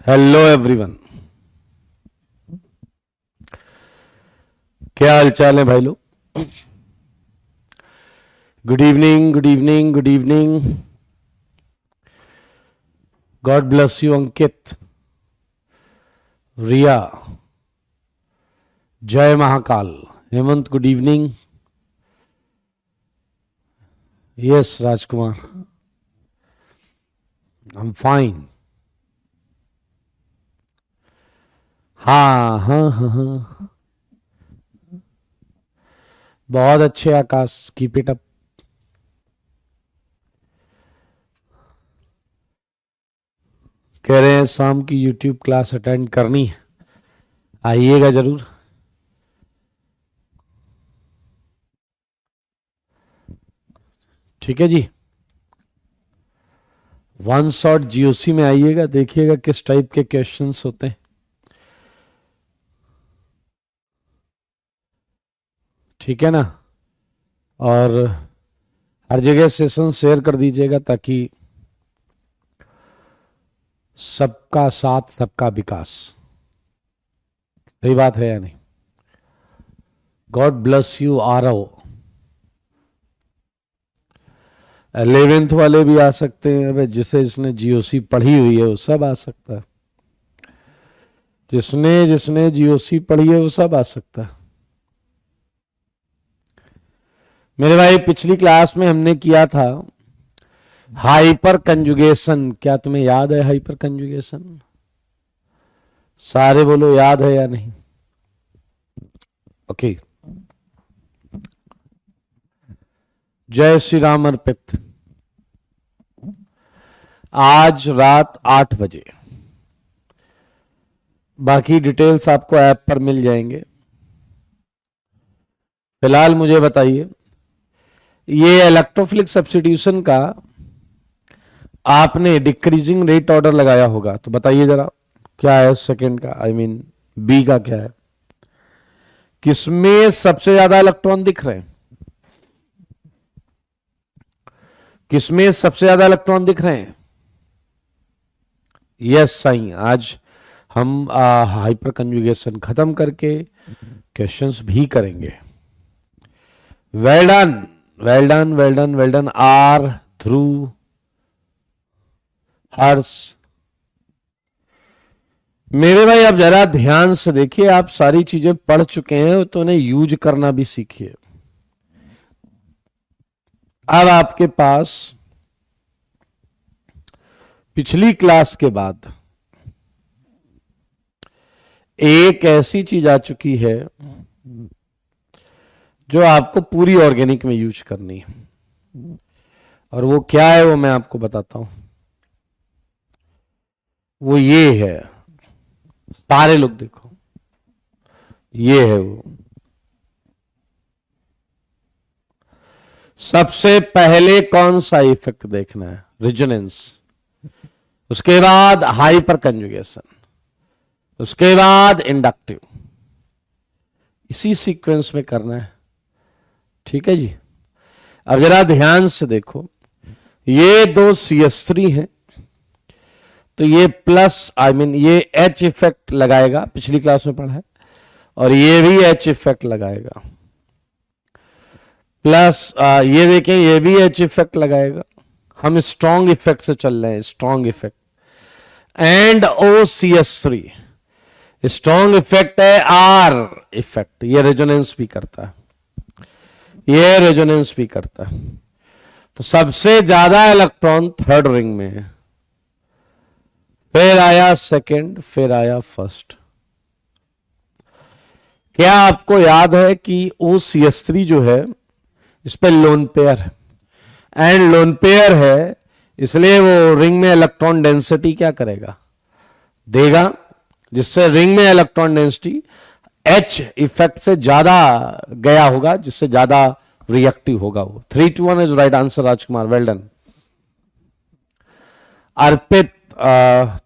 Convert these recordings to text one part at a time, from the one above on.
Hello everyone, क्या हाल चाल है भाई लोग। Good evening, good evening, good evening. God bless you Ankit, Riya, जय Mahakal, Hemant good evening. Yes Rajkumar, I am fine. हाँ हाँ हाँ हाँ, बहुत अच्छे आकाश, कीप इट अप। कह रहे हैं शाम की यूट्यूब क्लास अटेंड करनी है, आइएगा जरूर। ठीक है जी, वन शॉट जीओसी में आइएगा, देखिएगा किस टाइप के क्वेश्चंस होते हैं। ठीक है ना। और हर जगह सेशन शेयर कर दीजिएगा ताकि सबका साथ सबका विकास। सही बात है या नहीं। God bless you Aarav. 11th वाले भी आ सकते हैं, अबे जिसे जिसने जीओसी पढ़ी हुई है वो सब आ सकता है। जिसने जिसने जीओसी पढ़ी है वो सब आ सकता है। मेरे भाई पिछली क्लास में हमने किया था हाइपर कंजुगेशन। क्या तुम्हें याद है हाइपर कंजुगेशन? सारे बोलो याद है या नहीं। ओके, जय श्री राम अर्पित। आज रात 8 बजे, बाकी डिटेल्स आपको ऐप पर मिल जाएंगे। फिलहाल मुझे बताइए, ये इलेक्ट्रोफिलिक सब्स्टिट्यूशन का आपने डिक्रीजिंग रेट ऑर्डर लगाया होगा, तो बताइए जरा क्या है सेकंड का, आई मीन बी का क्या है। किसमें सबसे ज्यादा इलेक्ट्रॉन दिख रहे हैं? किसमें सबसे ज्यादा इलेक्ट्रॉन दिख रहे हैं? यस साईं, आज हम हाइपर कंजुगेशन खत्म करके क्वेश्चंस भी करेंगे। Well done, well done, well done, well done. R Dhruv, Harsh, मेरे भाई अब जरा ध्यान से देखिए। आप सारी चीजें पढ़ चुके हैं तो उन्हें यूज करना भी सीखिए। अब आपके पास पिछली क्लास के बाद एक ऐसी चीज आ चुकी है जो आपको पूरी ऑर्गेनिक में यूज करनी है, और वो क्या है वो मैं आपको बताता हूं। वो ये है, सारे लोग देखो, ये है वो। सबसे पहले कौन सा इफेक्ट देखना है? रेजोनेंस, उसके बाद हाइपर कंजुगेशन, उसके बाद इंडक्टिव। इसी सीक्वेंस में करना है। ठीक है जी। अब जरा ध्यान से देखो, ये दो CH3 हैं, तो ये प्लस आई मीन ये H इफेक्ट लगाएगा, पिछली क्लास में पढ़ा है, और ये भी H इफेक्ट लगाएगा। प्लस ये देखें, ये भी H इफेक्ट लगाएगा। हम स्ट्रॉन्ग इफेक्ट से चल रहे हैं, strong effect. And OCH3 strong effect है, R इफेक्ट। ये रेजोनेंस भी करता है, ये रेजोनेंस भी करता है। तो सबसे ज्यादा इलेक्ट्रॉन थर्ड रिंग में है, फिर आया सेकंड, फिर आया फर्स्ट। क्या आपको याद है कि OCH3 जो है इस पे लोन पेयर है, एंड लोन पेयर है, इसलिए वो रिंग में इलेक्ट्रॉन डेंसिटी क्या करेगा? देगा, जिससे रिंग में इलेक्ट्रॉन डेंसिटी H इफेक्ट से ज्यादा गया होगा, जिससे ज्यादा रिएक्टिव होगा वो। 3-2-1 is right answer Rajkumar, well done. Arpit,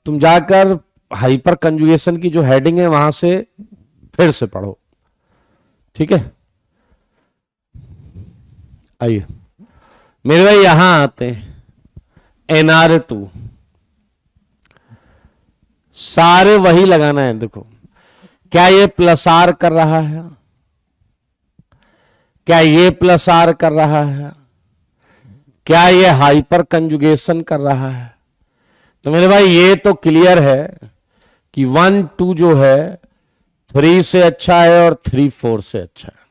तुम जाकर हाइपर कंजुगेशन की जो हेडिंग है वहां से फिर से पढ़ो। ठीक है, आइए मेरे भाई यहां आते हैं। NR2 सारे वही लगाना है। देखो, क्या ये प्लस आर कर रहा है? क्या ये प्लस आर कर रहा है? क्या ये हाइपर कंजुगेशन कर रहा है? तो मेरे भाई ये तो क्लियर है कि 1 2 जो है 3 से अच्छा है और 3 4 से अच्छा है।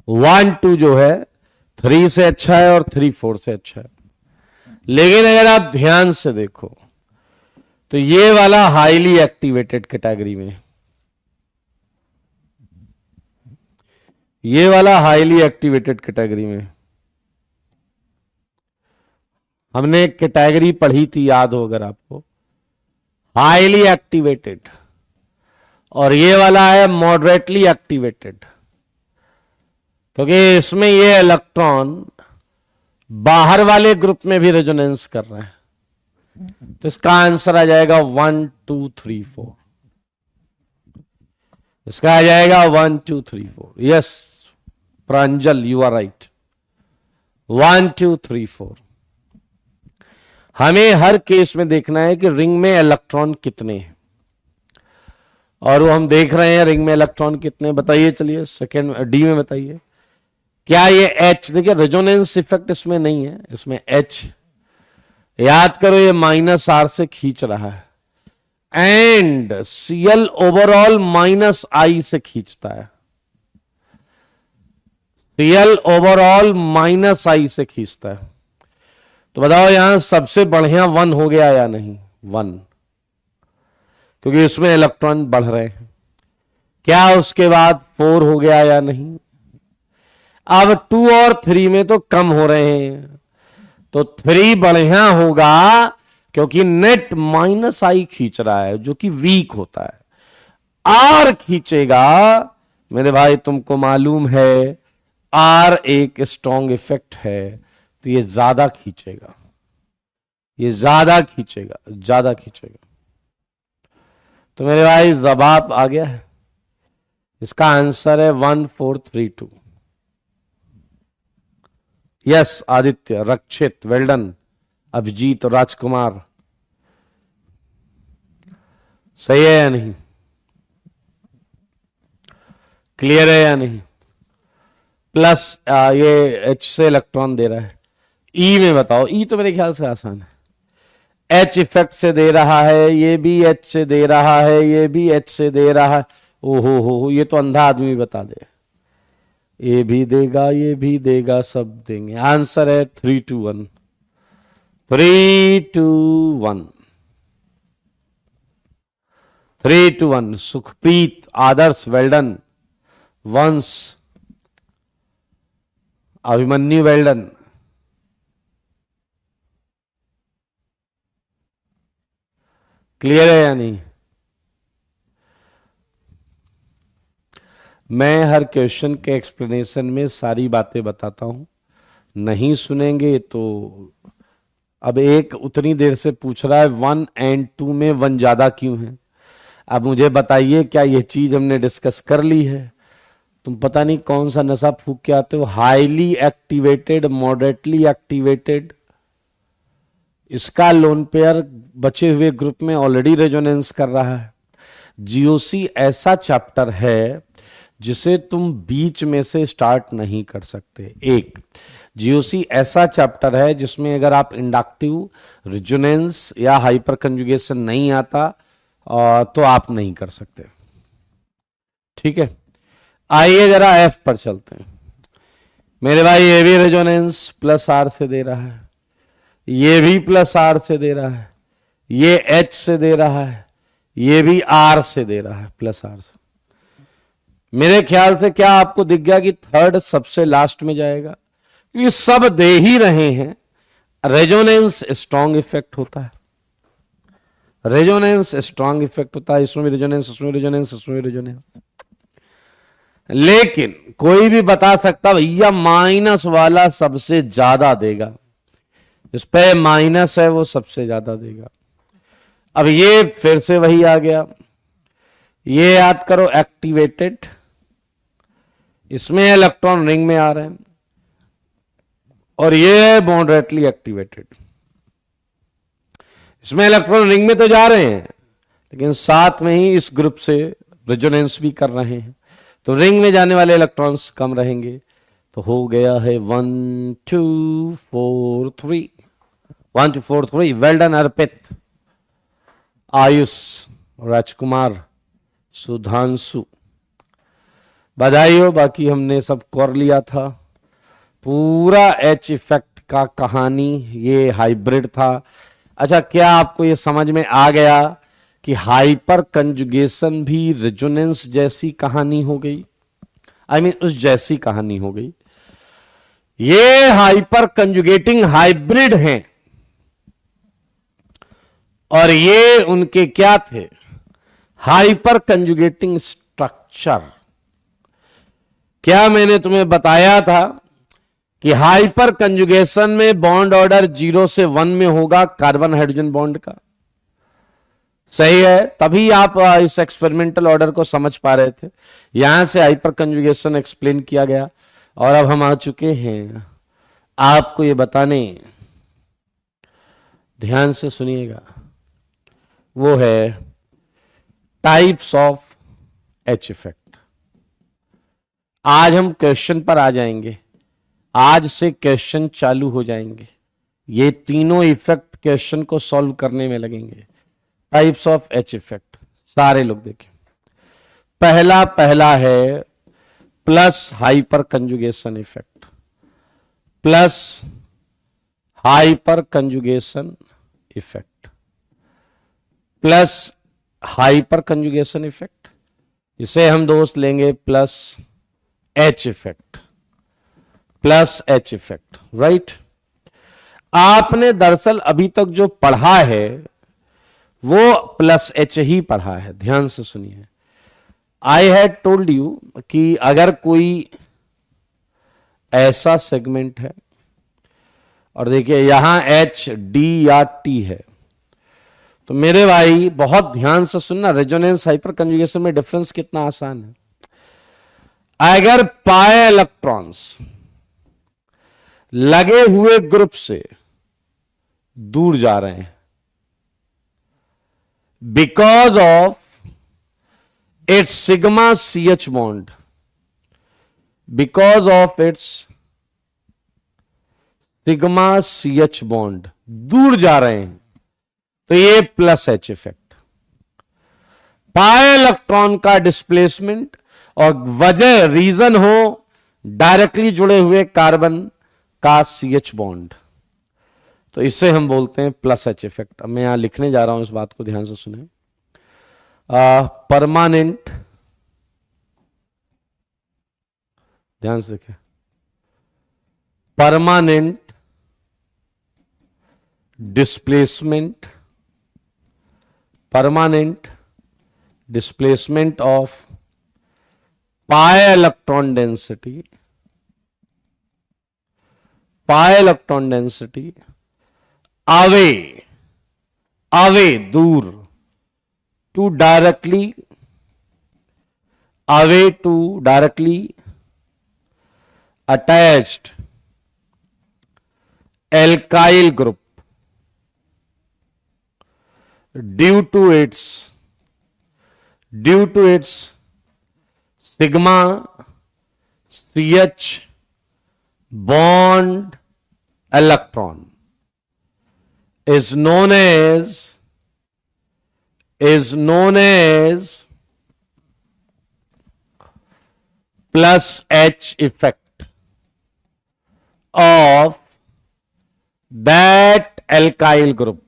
1 2 जो है 3 से अच्छा है और 3 4 से अच्छा है। लेकिन अगर आप ध्यान से देखो तो ये वाला हाईली एक्टिवेटेड कैटेगरी में, ये वाला हाईली एक्टिवेटेड कैटेगरी में हमने एक कैटेगरी पढ़ी थी, याद हो अगर आपको, हाईली एक्टिवेटेड, और ये वाला है मॉडरेटली एक्टिवेटेड, क्योंकि इसमें ये इलेक्ट्रॉन बाहर वाले ग्रुप में भी रेजोनेंस कर रहे हैं। तो इसका आंसर आ जाएगा 1 2 3 4। इसका आ जाएगा 1 2 3 4। Yes Pranjal, you are right. 1 2 3 4। हमें हर केस में देखना है कि रिंग में इलेक्ट्रॉन कितने हैं, और वो हम देख रहे हैं रिंग में इलेक्ट्रॉन कितने। बताइए, चलिए सेकेंड डी में बताइए, क्या ये H, देखिए रेजोनेंस इफेक्ट इसमें नहीं है, इसमें H, याद करो ये -R से खींच रहा है, एंड Cl ओवरऑल -I से खींचता है। Cl ओवरऑल -I से खींचता है। तो बताओ यहां सबसे बढ़िया 1 हो गया या नहीं? 1, क्योंकि इसमें इलेक्ट्रॉन बढ़ रहे हैं। क्या उसके बाद 4 हो गया या नहीं? अब 2 और 3 में तो कम हो रहे हैं, तो 3 बढ़िया होगा, क्योंकि नेट -I खींच रहा है जो कि वीक होता है। R खींचेगा मेरे भाई, तुमको मालूम है R एक स्ट्रॉन्ग इफेक्ट है, तो ये ज्यादा खींचेगा, ये ज्यादा खींचेगा, ज्यादा खींचेगा। तो मेरे भाई जवाब आ गया है, इसका आंसर है 1 4 3 2। यस आदित्य, रक्षित, वेल्डन, अभिजीत और राजकुमार, सही है या नहीं? क्लियर है या नहीं? प्लस ये H से इलेक्ट्रॉन दे रहा है। E में बताओ, E तो मेरे ख्याल से आसान है। H इफेक्ट से दे रहा है, ये भी H से दे रहा है, ये भी H से दे रहा है। ओहो हो, ये तो अंधा आदमी बता दे। ये भी देगा, ये भी देगा, सब देंगे। आंसर है 3 2 1। 3 2 1। 3 2 1। सुखप्रीत, आदर्श, वेल्डन, वंश, अभिमन्यु, वेल्डन। क्लियर है या नहीं? मैं हर क्वेश्चन के एक्सप्लेनेशन में सारी बातें बताता हूं, नहीं सुनेंगे तो। अब एक उतनी देर से पूछ रहा है 1 और 2 में 1 ज्यादा क्यों है? अब मुझे बताइए, क्या यह चीज हमने डिस्कस कर ली है? तुम पता नहीं कौन सा नशा फूक के आते हो। हाईली एक्टिवेटेड, मॉडरेटली एक्टिवेटेड, इसका लोन पेयर बचे हुए ग्रुप में ऑलरेडी रेजोनेंस कर रहा है। जीओसी ऐसा चैप्टर है जिसे तुम बीच में से स्टार्ट नहीं कर सकते। एक जीओसी ऐसा चैप्टर है जिसमें अगर आप इंडक्टिव, रेजोनेंस या हाइपर कंजुगेशन नहीं आता तो आप नहीं कर सकते। ठीक है, आइए जरा एफ पर चलते हैं। मेरे भाई ये भी रेजोनेंस +R से दे रहा है, ये भी +R से दे रहा है, ये H से दे रहा है, ये भी R से दे रहा है, +R से। मेरे ख्याल से क्या आपको दिख गया कि थर्ड सबसे लास्ट में जाएगा, क्योंकि सब दे ही रहे हैं। रेजोनेंस स्ट्रॉन्ग इफेक्ट होता है, रेजोनेंस स्ट्रॉन्ग इफेक्ट होता है। इसमें भी रेजोनेंस, उसमें रेजोनेंस, उसमें रेजोनेंस। लेकिन कोई भी बता सकता भैया माइनस वाला सबसे ज्यादा देगा, इस पे माइनस है वो सबसे ज्यादा देगा। अब ये फिर से वही आ गया, ये याद करो एक्टिवेटेड, इसमें इलेक्ट्रॉन रिंग में आ रहे हैं, और ये मॉडरेटली एक्टिवेटेड। इसमें इलेक्ट्रॉन रिंग में तो जा रहे हैं, लेकिन साथ में ही इस ग्रुप से रेजोनेंस भी कर रहे हैं, तो रिंग में जाने वाले इलेक्ट्रॉन्स कम रहेंगे। तो हो गया है 1 2 4 3, 1 2 4 3। वेल डन अर्पित, आयुष, राजकुमार, सुधांशु, बधाई हो। बाकी हमने सब कर लिया था। पूरा एच इफेक्ट का कहानी ये हाइब्रिड था। अच्छा, क्या आपको ये समझ में आ गया कि हाइपर कंजुगेशन भी रेजोनेंस जैसी कहानी हो गई? आई मीन उस जैसी कहानी हो गई। ये हाइपर कंजुगेटिंग हाइब्रिड हैं, और ये उनके क्या थे? Hyper conjugating structure. क्या मैंने तुम्हें बताया था कि हाइपर कंजुगेशन में बॉन्ड ऑर्डर 0 से 1 में होगा कार्बन हाइड्रोजन बॉन्ड का? सही है, तभी आप इस एक्सपेरिमेंटल ऑर्डर को समझ पा रहे थे। यहां से हाइपर कंजुगेशन एक्सप्लेन किया गया, और अब हम आ चुके हैं आपको ये बताने, ध्यान से सुनिएगा, वो है टाइप्स ऑफ एच इफेक्ट। आज हम क्वेश्चन पर आ जाएंगे, आज से क्वेश्चन चालू हो जाएंगे। ये तीनों इफेक्ट क्वेश्चन को सॉल्व करने में लगेंगे। टाइप्स ऑफ एच इफेक्ट, सारे लोग देखें। पहला है plus hyper conjugation effect, plus hyper conjugation effect, plus hyper conjugation effect. इसे हम दोस्त लेंगे plus H effect, plus H effect, right. आपने दरअसल अभी तक जो पढ़ा है वो प्लस एच ही पढ़ा है। ध्यान से सुनिए, आई हैड टोल्ड यू कि अगर कोई ऐसा सेगमेंट है, और देखिए यहां एच डी या टी है, तो मेरे भाई बहुत ध्यान से सुनना, रेजोनेंस हाइपर कंजुगेशन में डिफरेंस कितना आसान है। अगर पाए इलेक्ट्रॉन्स लगे हुए ग्रुप से दूर जा रहे हैं because of its sigma CH bond, because of its sigma CH bond दूर जा रहे हैं, तो ये प्लस एच इफेक्ट। पाए इलेक्ट्रॉन का डिस्प्लेसमेंट और वजह रीजन हो डायरेक्टली जुड़े हुए कार्बन का CH बॉन्ड, तो इसे हम बोलते हैं प्लस एच इफेक्ट। अब मैं यहां लिखने जा रहा हूं, इस बात को ध्यान से सुने। परमानेंट, ध्यान से देखें, permanent displacement, permanent displacement of pi electron density, pi electron density away, away दूर, to directly, away to directly attached alkyl group due to its sigma CH bond electron is known as plus H effect of that alkyl group।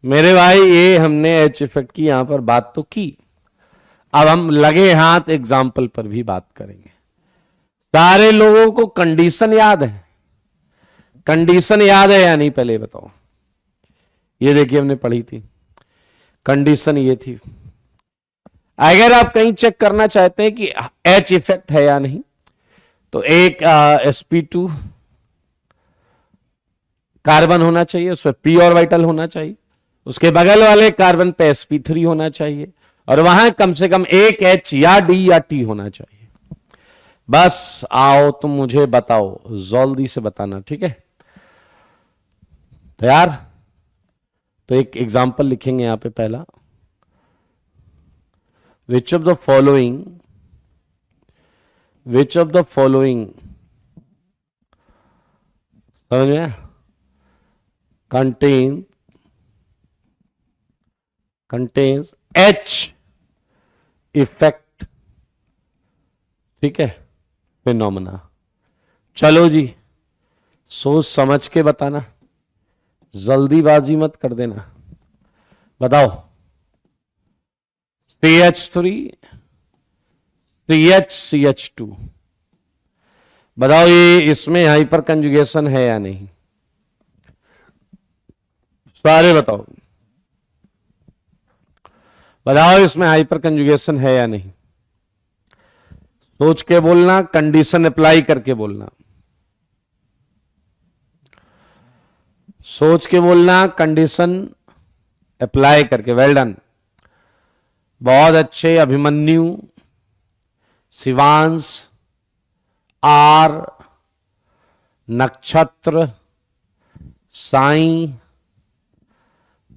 मेरे भाई ये हमने H effect की यहां पर बात तो की, अब हम लगे हाथ एग्जाम्पल पर भी बात करेंगे। सारे लोगों को कंडीशन याद है? कंडीशन याद है या नहीं, पहले बताओ। ये देखिए हमने पढ़ी थी, कंडीशन ये थी। अगर आप कहीं चेक करना चाहते हैं कि H इफेक्ट है या नहीं, तो एक sp2 कार्बन होना चाहिए, उसमें p ऑर्बिटल होना चाहिए, उसके बगल वाले कार्बन पे sp3 होना चाहिए, और वहां कम से कम एक H या D या T होना चाहिए। बस आओ तुम मुझे बताओ, जल्दी से बताना, ठीक है? तैयार? तो एक एग्जाम्पल लिखेंगे यहां पे पहला, विच ऑफ द फॉलोइंग समझ में, contains H इफेक्ट, ठीक है, फिनोमेना। चलो जी, सोच समझ के बताना, जल्दीबाजी मत कर देना। बताओ, CH3 CH2, बताओ ये इसमें हाइपर कंजुगेशन है या नहीं? सारे बताओ, बताओ इसमें हाइपर कंजुगेशन है या नहीं? सोच के बोलना, कंडीशन अप्लाई करके बोलना। सोच के बोलना, कंडीशन अप्लाई करके। वेल डन, बहुत अच्छे। अभिमन्यु, शिवांश, आर, नक्षत्र, साई,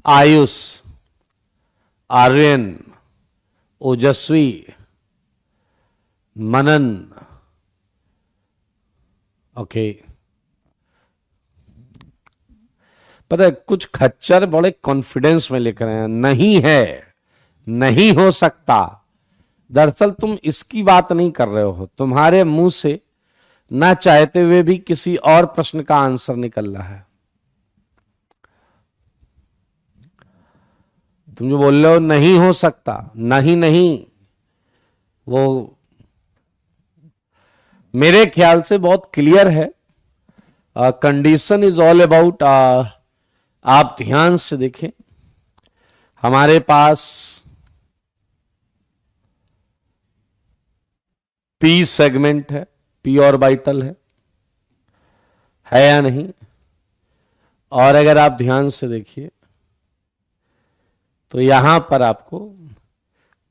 आयुष, आर्यन, ओजस्वी, मनन। ओके, पता है कुछ खच्चर बड़े कॉन्फिडेंस में लिख रहे हैं, नहीं है, नहीं हो सकता। दरअसल तुम इसकी बात नहीं कर रहे हो, तुम्हारे मुंह से ना चाहते हुए भी किसी और प्रश्न का आंसर निकल रहा है। तुम जो बोल रहे हो नहीं हो सकता, नहीं, वो मेरे ख्याल से बहुत क्लियर है। कंडीशन इज ऑल अबाउट, आप ध्यान से देखें, हमारे पास पी सेगमेंट है, पी ऑर्बिटल है या नहीं? और अगर आप ध्यान से देखिए तो यहां पर आपको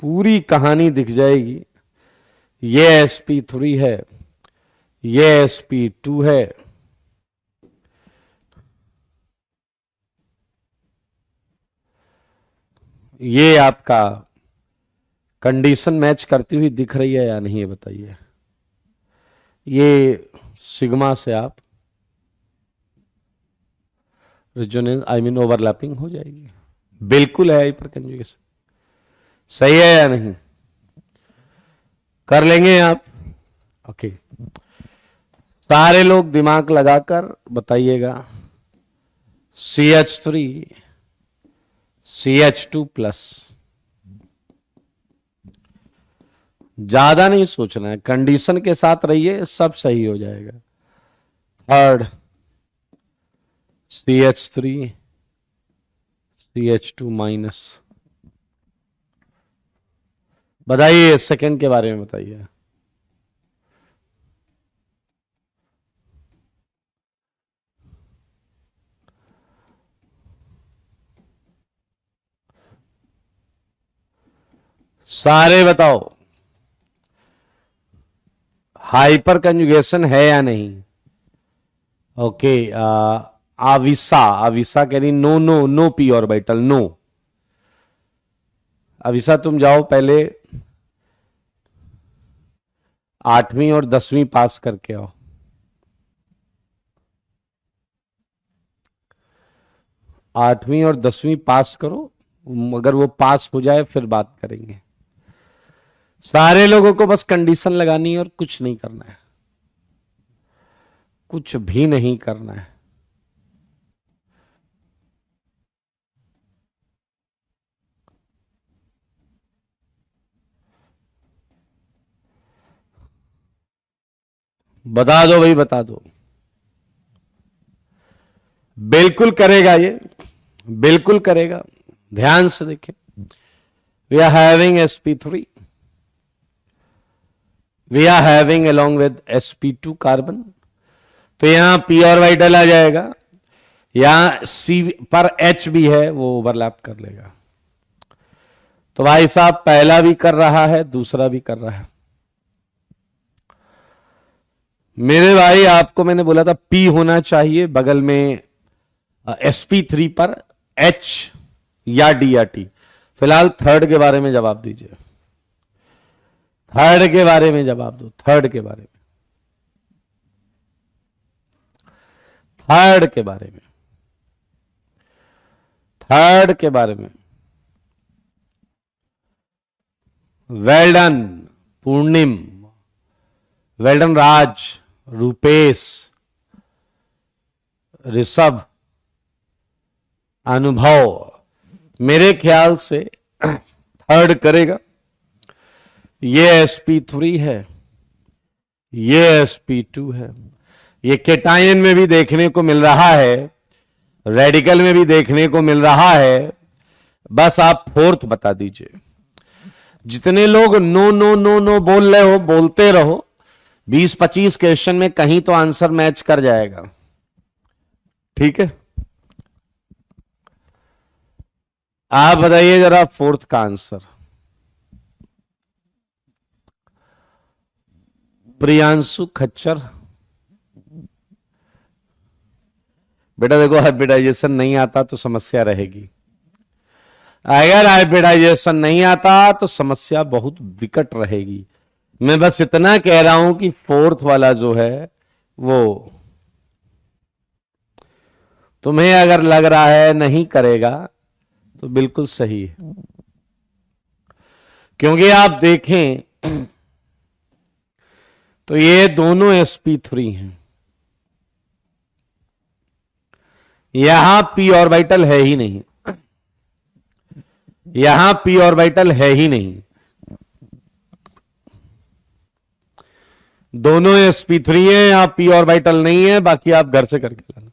पूरी कहानी दिख जाएगी। ये sp3 है, ये sp2 है, ये आपका कंडीशन मैच करती हुई दिख रही है या नहीं, ये बताइए। ये सिग्मा से आप रेजोनेंस ओवरलैपिंग हो जाएगी। बिल्कुल है हाइपर कंजुगेशन, सही है या नहीं? कर लेंगे आप? ओके, सारे लोग दिमाग लगाकर बताइएगा। CH3 CH2 प्लस, ज्यादा नहीं सोचना है, कंडीशन के साथ रहिए, सब सही हो जाएगा। Third CH3 CH2 minus. बताइए, सेकंड के बारे में बताइए। सारे बताओ, हाइपर कंजुगेशन है या नहीं? ओके, आविसा कह रही no P orbital, no. Abisa तुम जाओ पहले 8वीं और 10वीं पास करके आओ। आठवीं और 10वीं पास करो, अगर वो पास हो जाए फिर बात करेंगे। सारे लोगों को बस कंडीशन लगानी है और कुछ नहीं करना है, कुछ भी नहीं करना है। बता दो भाई, बता दो। बिल्कुल करेगा, ये बिल्कुल करेगा। ध्यान से देखें, we are having sp3, we are having along with sp2 carbon, तो यहां p ऑर्बिटल आ जाएगा, यहां C पर H भी है, वो ओवरलैप कर लेगा। तो भाई साहब पहला भी कर रहा है, दूसरा भी कर रहा है। मेरे भाई आपको मैंने बोला था P होना चाहिए बगल में sp3 पर एच या डी या टी? फिलहाल थर्ड के बारे में जवाब दीजिए, थर्ड के बारे में जवाब दो, थर्ड के बारे में, थर्ड के बारे में, थर्ड के बारे में। वेल डन पूर्णिम, वेल डन राज, रूपेश, ऋषभ, अनुभव। मेरे ख्याल से थर्ड करेगा। ये sp3 है, ये sp2 है। ये केटायन में भी देखने को मिल रहा है, रेडिकल में भी देखने को मिल रहा है। बस आप फोर्थ बता दीजिए। जितने लोग नो नो नो नो बोल रहे हो, बोलते रहो। 20-25 क्वेश्चन में कहीं तो आंसर मैच कर जाएगा, ठीक है? आप बताइए जरा फोर्थ का आंसर। प्रियांशु खच्चर, बेटा देखो हाइब्रिडाइजेशन नहीं आता तो समस्या रहेगी। अगर हाइब्रिडाइजेशन नहीं आता तो समस्या बहुत विकट रहेगी। मैं बस इतना कह रहा हूं कि फोर्थ वाला जो है वो तुम्हें अगर लग रहा है नहीं करेगा तो बिल्कुल सही है, क्योंकि आप देखें तो ये दोनों sp3 हैं। यहां p ऑर्बिटल है ही नहीं, यहां p ऑर्बिटल है ही नहीं। दोनों sp3 है, यहां p ऑर्बिटल नहीं है। बाकी आप घर से करके लाना।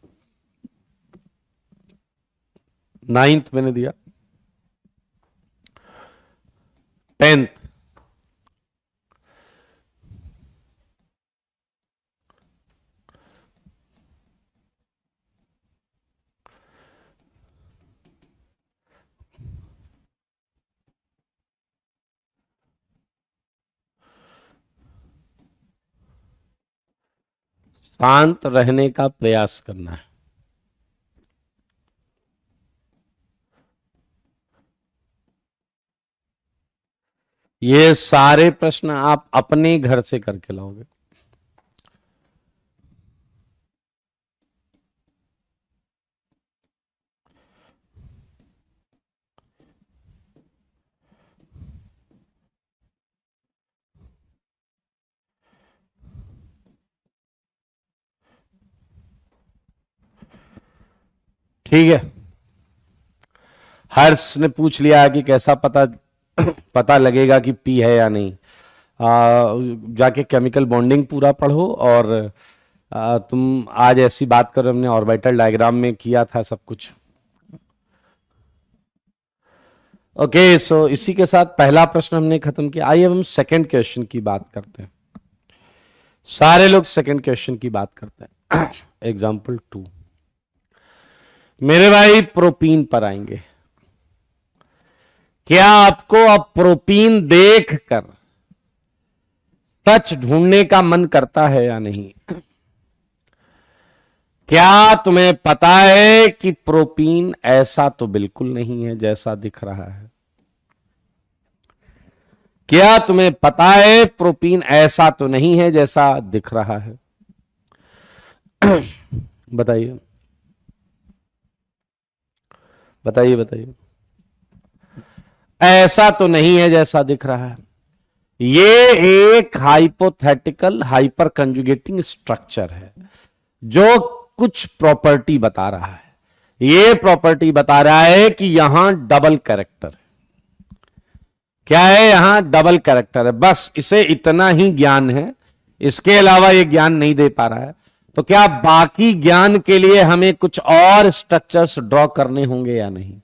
9th मैंने दिया, 10th शांत रहने का प्रयास करना है। ये सारे प्रश्न आप अपने घर से करके लाओगे। ठीक है, हर्ष ने पूछ लिया कि कैसा पता लगेगा कि पी है या नहीं। जाके केमिकल बॉन्डिंग पूरा पढ़ो। और तुम आज ऐसी बात करो, हमने ऑर्बिटल डायग्राम में किया था सब कुछ। ओके, सो इसी के साथ पहला प्रश्न हमने खत्म किया। आइए हम सेकंड क्वेश्चन की बात करते हैं। सारे लोग सेकंड क्वेश्चन की बात करते हैं। एग्जाम्पल 2 मेरे भाई प्रोटीन पर आएंगे। क्या आपको अब प्रोटीन देखकर सच ढूंढने का मन करता है या नहीं? क्या तुम्हें पता है कि प्रोटीन ऐसा तो बिल्कुल नहीं है जैसा दिख रहा है? क्या तुम्हें पता है प्रोटीन ऐसा तो नहीं है जैसा दिख रहा है? बताइए बताइए बताइए। ऐसा तो नहीं है जैसा दिख रहा है। ये एक हाइपोथेटिकल हाइपर कंजुगेटिंग स्ट्रक्चर है जो कुछ प्रॉपर्टी बता रहा है। ये प्रॉपर्टी बता रहा है कि यहां डबल कैरेक्टर है। क्या है? यहां डबल कैरेक्टर है। बस इसे इतना ही ज्ञान है, इसके अलावा ये ज्ञान नहीं दे पा रहा है। तो क्या बाकी ज्ञान के लिए हमें कुछ और स्ट्रक्चर्स ड्रॉ करने होंगे या नहीं?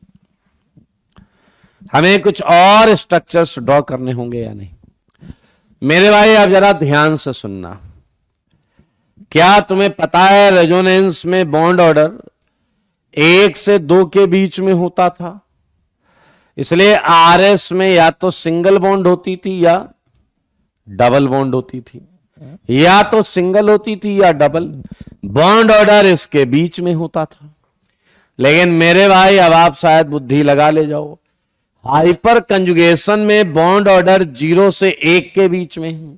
हमें कुछ और स्ट्रक्चर्स ड्रॉ करने होंगे या नहीं? मेरे भाई आप जरा ध्यान से सुनना। क्या तुम्हें पता है रेजोनेंस में बॉन्ड ऑर्डर 1 से 2 के बीच में होता था? इसलिए आरएस में या तो सिंगल बॉन्ड होती थी या डबल बॉन्ड होती थी, या तो सिंगल होती थी या डबल। बॉन्ड ऑर्डर इसके बीच में होता था। लेकिन मेरे भाई अब आप शायद बुद्धि लगा ले जाओ, हाइपर कंजुगेशन में बॉन्ड ऑर्डर 0 से 1 के बीच में है।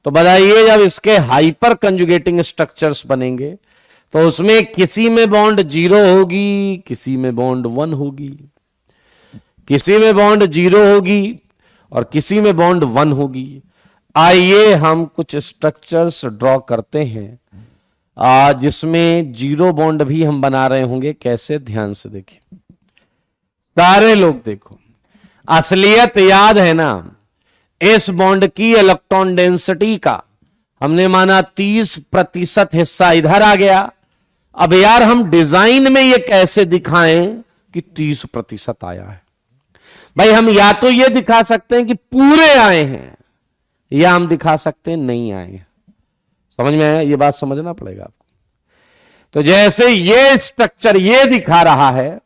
तो बताइए जब इसके हाइपर कंजुगेटिंग स्ट्रक्चर्स बनेंगे तो उसमें किसी में बॉन्ड 0 होगी, किसी में बॉन्ड 1 होगी, किसी में बॉन्ड 0 होगी और किसी में बॉन्ड 1 होगी। आइए हम कुछ स्ट्रक्चर्स ड्रॉ करते हैं जिसमें 0 बॉन्ड भी हम बना रहे होंगे। कैसे, ध्यान से देखिए सारे लोग, देखो असलियत याद है ना, इस बॉन्ड की इलेक्ट्रॉन डेंसिटी का हमने माना 30% हिस्सा इधर आ गया। अब यार हम डिजाइन में ये कैसे दिखाएं कि 30% आया है? भाई हम या तो ये दिखा सकते हैं कि पूरे आए हैं, या हम दिखा सकते हैं नहीं आए हैं। समझ में आया? ये बात समझना पड़ेगा आपको। तो जैसे ये स्ट्रक्चर ये दिखा रहा है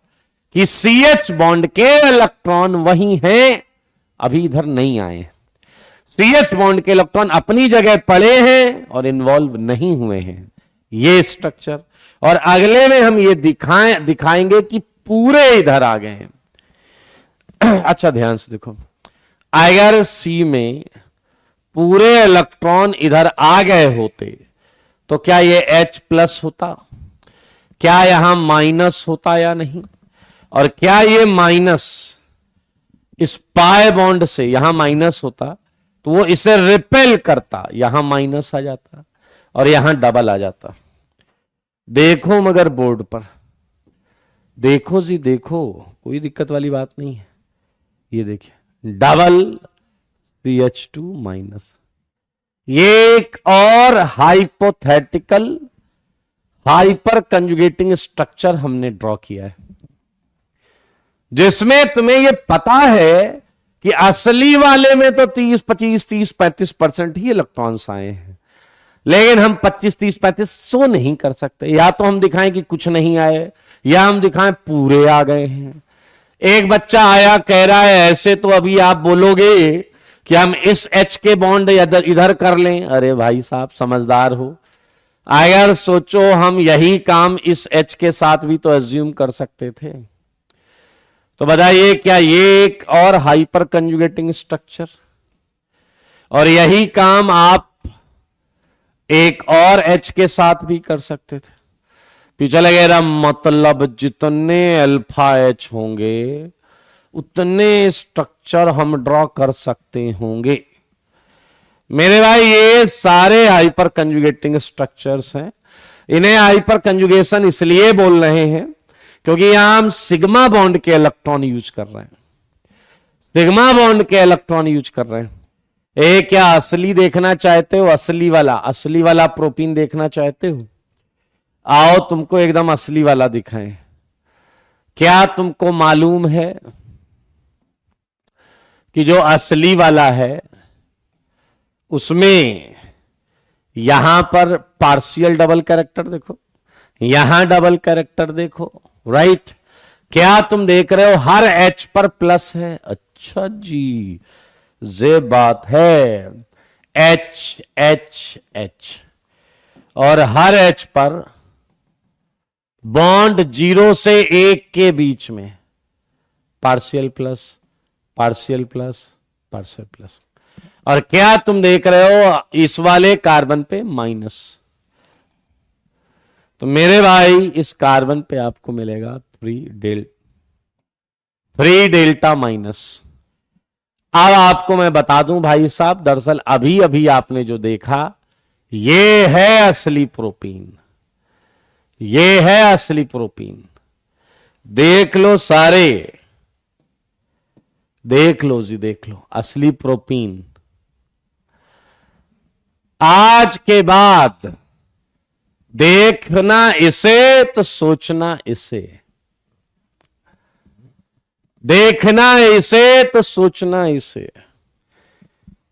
कि CH बॉन्ड के इलेक्ट्रॉन वही हैं, अभी इधर नहीं आए हैं। CH बॉन्ड के इलेक्ट्रॉन अपनी जगह पड़े हैं और इन्वॉल्व नहीं हुए हैं, ये स्ट्रक्चर। और अगले में हम ये दिखाएंगे कि पूरे इधर आ गए हैं। अच्छा ध्यान से देखो, अगर C में पूरे इलेक्ट्रॉन इधर आ गए होते तो क्या ये H+ होता? क्या यहां माइनस होता या नहीं? और क्या ये माइनस इस पाई बॉन्ड से यहां माइनस होता तो वो इसे रिपेल करता, यहां माइनस आ जाता और यहां डबल आ जाता। देखो मगर बोर्ड पर देखो जी, देखो कोई दिक्कत वाली बात नहीं है। ये देखिए डबल CH2-। ये एक और हाइपोथेटिकल हाइपर कंजुगेटिंग स्ट्रक्चर हमने ड्रॉ किया है, जिसमें तुम्हें यह पता है कि असली वाले में तो 30, 25, 30, 35% ही इलेक्ट्रॉन्स आए हैं, लेकिन हम 25, 30, 35 सो नहीं कर सकते। या तो हम दिखाएं कि कुछ नहीं आए, या हम दिखाएं पूरे आ गए हैं। एक बच्चा आया कह रहा है ऐसे, तो अभी आप बोलोगे कि हम इस H के बॉन्ड इधर कर लें। अरे भाई साहब समझदार हो, अगर सोचो हम यही काम इस H के साथ भी तो एज्यूम कर सकते थे। तो बताइए क्या ये एक और हाइपर कंजुगेटिंग स्ट्रक्चर, और यही काम आप एक और H के साथ भी कर सकते थे। पीछे लगेगा मतलब जितने अल्फा H होंगे उतने स्ट्रक्चर हम ड्रॉ कर सकते होंगे। मेरे भाई ये सारे हाइपर कंजुगेटिंग स्ट्रक्चर्स हैं। इन्हें हाइपर कंजुगेशन इसलिए बोल रहे हैं क्योंकि यहां हम सिग्मा बॉन्ड के इलेक्ट्रॉन यूज कर रहे हैं, सिग्मा बॉन्ड के इलेक्ट्रॉन यूज कर रहे हैं। क्या असली देखना चाहते हो? असली वाला प्रोटीन देखना चाहते हो? आओ तुमको एकदम असली वाला दिखाएं। क्या तुमको मालूम है कि जो असली वाला है उसमें यहां पर पार्शियल डबल कैरेक्टर देखो, यहां डबल कैरेक्टर देखो, राइट? क्या तुम देख रहे हो हर H पर प्लस है? अच्छा जी, ये बात है। H H H और हर H पर बॉन्ड 0 से 1 के बीच में partial plus, partial plus, partial plus. और क्या तुम देख रहे हो इस वाले कार्बन पे माइनस। तो मेरे भाई इस कार्बन पे आपको मिलेगा 3 डेल्टा माइनस। अब आपको मैं बता दूं भाई साहब, दरअसल अभी अभी आपने जो देखा ये है असली प्रोटीन, ये है असली प्रोटीन। देख लो सारे, देख लो जी, देख लो असली प्रोटीन। आज के बाद देखना इसे तो सोचना इसे, देखना इसे तो सोचना इसे।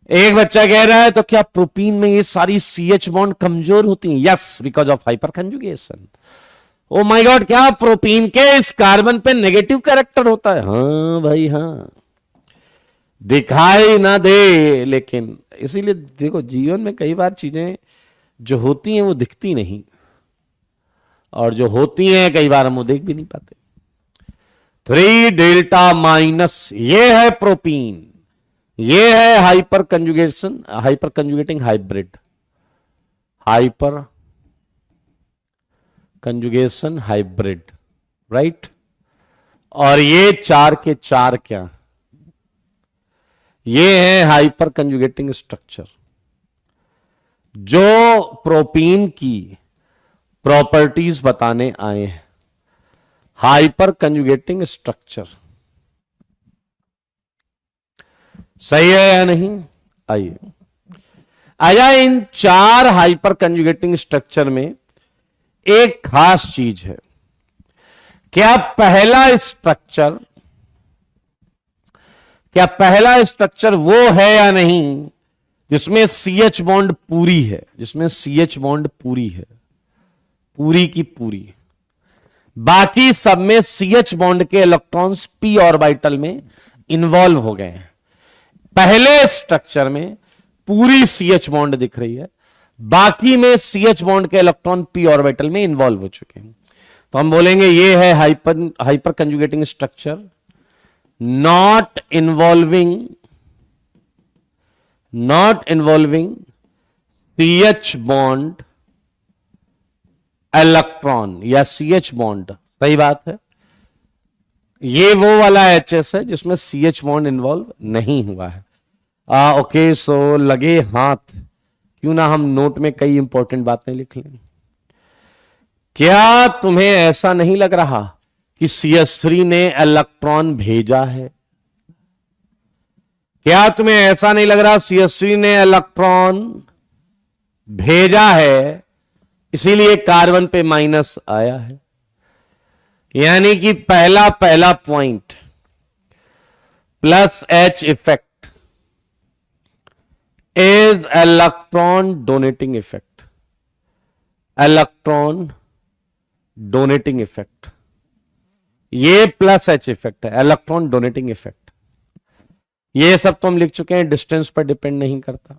एक बच्चा कह रहा है तो क्या प्रोटीन में ये सारी CH बॉन्ड कमजोर होती हैं? Yes, because of hyper conjugation. Oh my God, क्या प्रोटीन के इस कार्बन पे नेगेटिव कैरेक्टर होता है? हाँ भाई हाँ, दिखाई ना दे, लेकिन इसीलिए देखो जीवन में कई बार चीजें जो होती हैं वो दिखती नहीं और जो होती हैं कई बार हम वो देख भी नहीं पाते। 3 डेल्टा माइनस, ये है प्रोपीन, ये है hyper conjugation, hyper conjugating hybrid, hyper conjugation hybrid, right. और ये 4 के 4 क्या, ये है हाइपर कंजुगेटिंग स्ट्रक्चर, जो प्रोपीन की प्रॉपर्टीज बताने आए हैं। हाइपर कंजुगेटिंग स्ट्रक्चर सही है या नहीं? आइए आया, इन 4 हाइपर कंजुगेटिंग स्ट्रक्चर में एक खास चीज है। क्या पहला स्ट्रक्चर वो है या नहीं जिसमें CH बॉन्ड पूरी है, जिसमें CH बॉन्ड पूरी है, पूरी की पूरी। बाकी सब में CH बॉन्ड के इलेक्ट्रॉन्स p ऑर्बिटल में इन्वॉल्व हो गए हैं। पहले स्ट्रक्चर में पूरी CH बॉन्ड दिख रही है, बाकी में CH बॉन्ड के इलेक्ट्रॉन p ऑर्बिटल में इन्वॉल्व हो चुके हैं। तो हम बोलेंगे ये है hyper conjugating structure, not involving CH bond electron या CH बॉन्ड। सही बात है, ये वो वाला HS है जिसमें CH बॉन्ड इन्वॉल्व नहीं हुआ है। ओके, सो लगे हाथ, क्यों ना हम नोट में कई इंपॉर्टेंट बातें लिख लें। क्या तुम्हें ऐसा नहीं लग रहा कि CH3 ने इलेक्ट्रॉन भेजा है? क्या तुम्हें ऐसा नहीं लग रहा CH3 ने इलेक्ट्रॉन भेजा है, इसीलिए कार्बन पे माइनस आया है? यानी कि पहला point plus H effect is electron donating effect, electron donating effect. ये प्लस H इफेक्ट है, इलेक्ट्रॉन डोनेटिंग इफेक्ट। ये सब तो हम लिख चुके हैं, डिस्टेंस पर डिपेंड नहीं करता।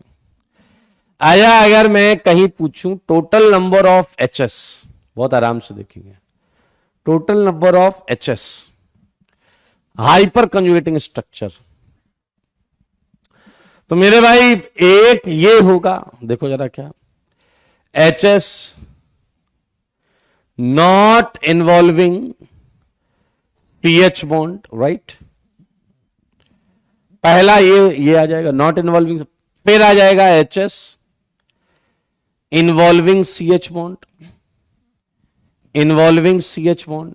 आया, अगर मैं कहीं पूछूं टोटल नंबर ऑफ HS, बहुत आराम से देखेंगे, total number of HS hyper conjugating structure, तो मेरे भाई एक ये होगा, देखो जरा क्या, HS not involving PH bond, right. पहला ये आ जाएगा नॉट इन्वॉल्विंग, फिर आ जाएगा HS involving CH bond, involving CH bond.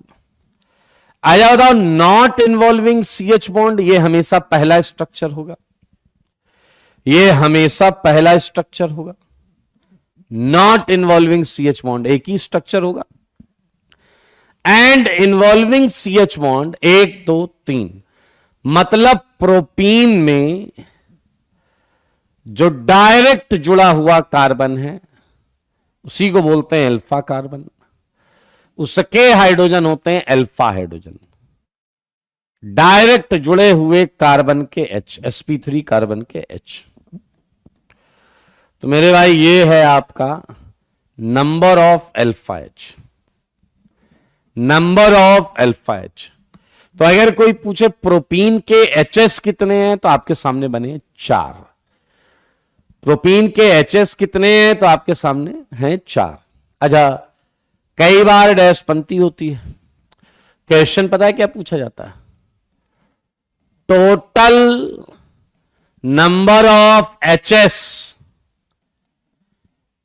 आ जाओ, बताओ, नॉट इन्वॉल्विंग CH बॉन्ड, ये हमेशा पहला स्ट्रक्चर होगा, ये हमेशा पहला स्ट्रक्चर होगा। नॉट इन्वॉल्विंग CH बॉन्ड एक ही स्ट्रक्चर होगा, एंड इन्वॉल्विंग CH बॉन्ड 1 2 3। मतलब प्रोपीन में जो डायरेक्ट जुड़ा हुआ कार्बन है उसी को बोलते हैं अल्फा कार्बन, उसके हाइड्रोजन होते हैं अल्फा हाइड्रोजन। डायरेक्ट जुड़े हुए कार्बन के H, sp3 कार्बन के H। तो मेरे भाई ये है आपका number of alpha H, number of alpha H। तो अगर कोई पूछे प्रोपीन के HS कितने हैं, तो आपके सामने बने 4। प्रोपीन के HS कितने हैं, तो आपके सामने हैं 4। अच्छा, कई बार डैश पंक्ति होती है, क्वेश्चन पता है क्या पूछा जाता है? Total number of HS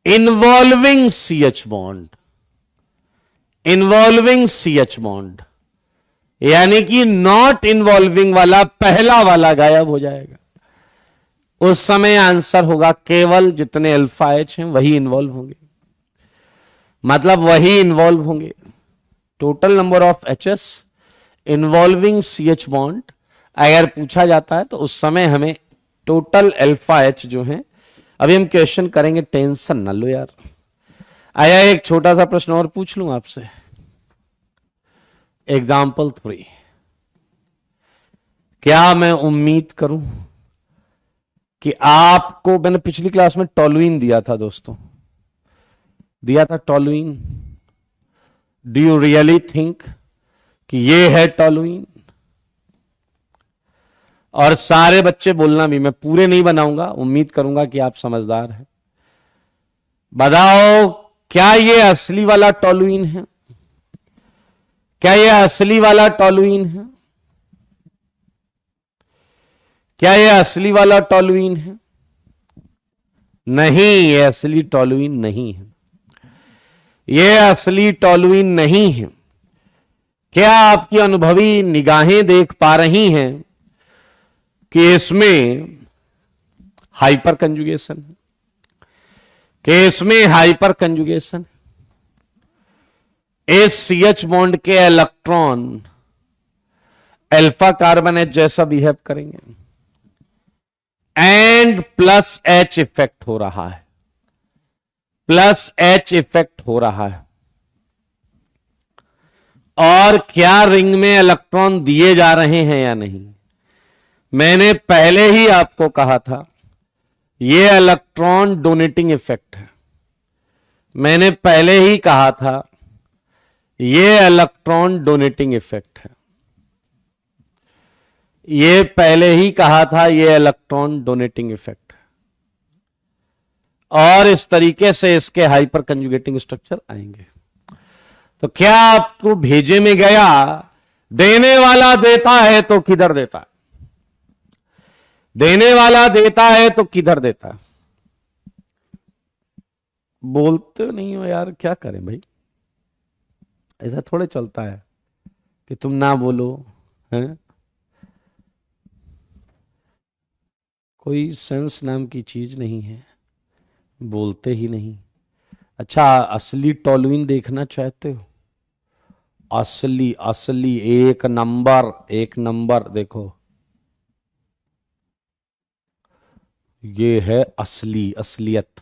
involving CH bond, involving CH bond, यानी कि नॉट इन्वॉल्विंग वाला पहला वाला गायब हो जाएगा। उस समय आंसर होगा केवल जितने अल्फा H हैं वही इन्वॉल्व होंगे, मतलब वही इन्वॉल्व होंगे। Total number of HS involving CH bond अगर पूछा जाता है तो उस समय हमें टोटल अल्फा H जो है, अभी हम क्वेश्चन करेंगे, टेंशन ना लो यार। आया, एक छोटा सा प्रश्न और पूछ लूं आपसे, एग्जाम्पल 3। क्या मैं उम्मीद करूं कि आपको, मैंने पिछली क्लास में टोलुइन दिया था दोस्तों, दिया था toluene. Do you really think कि ये है टॉलुइन? और सारे बच्चे बोलना भी, मैं पूरे नहीं बनाऊंगा, उम्मीद करूंगा कि आप समझदार हैं। बताओ, क्या ये असली वाला टॉलुइन है? क्या ये असली वाला टॉलुइन है? क्या ये असली वाला टॉलुइन है? नहीं, ये असली टॉलुइन नहीं है। ये असली टॉलुइन नहीं है। क्या आपकी अनुभवी निगाहें देख पा रही हैं कि इसमें हाइपर कंजुगेशन है? कि इसमें हाइपर कंजुगेशन है। इस CH बॉन्ड के इलेक्ट्रॉन अल्फा कार्बन H जैसा बिहेव करेंगे एंड प्लस H इफेक्ट हो रहा है, प्लस H इफेक्ट हो रहा है। और क्या रिंग में इलेक्ट्रॉन दिए जा रहे हैं या नहीं? मैंने पहले ही आपको कहा था यह इलेक्ट्रॉन डोनेटिंग इफेक्ट है। मैंने पहले ही कहा था यह इलेक्ट्रॉन डोनेटिंग इफेक्ट है। यह पहले ही कहा था यह इलेक्ट्रॉन डोनेटिंग इफेक्ट है। और इस तरीके से इसके हाइपर कंजुगेटिंग स्ट्रक्चर आएंगे। तो क्या आपको भेजे में गया, देने वाला देता है तो किधर देता है? देने वाला देता है तो किधर देता है? बोलते नहीं हो यार, क्या करें भाई? ऐसा थोड़े चलता है कि तुम ना बोलो, हैं? कोई सेंस नाम की चीज नहीं है, बोलते ही नहीं। अच्छा, असली टॉलुइन देखना चाहते हो? असली असली एक नंबर, एक नंबर देखो, ये है असली असलियत।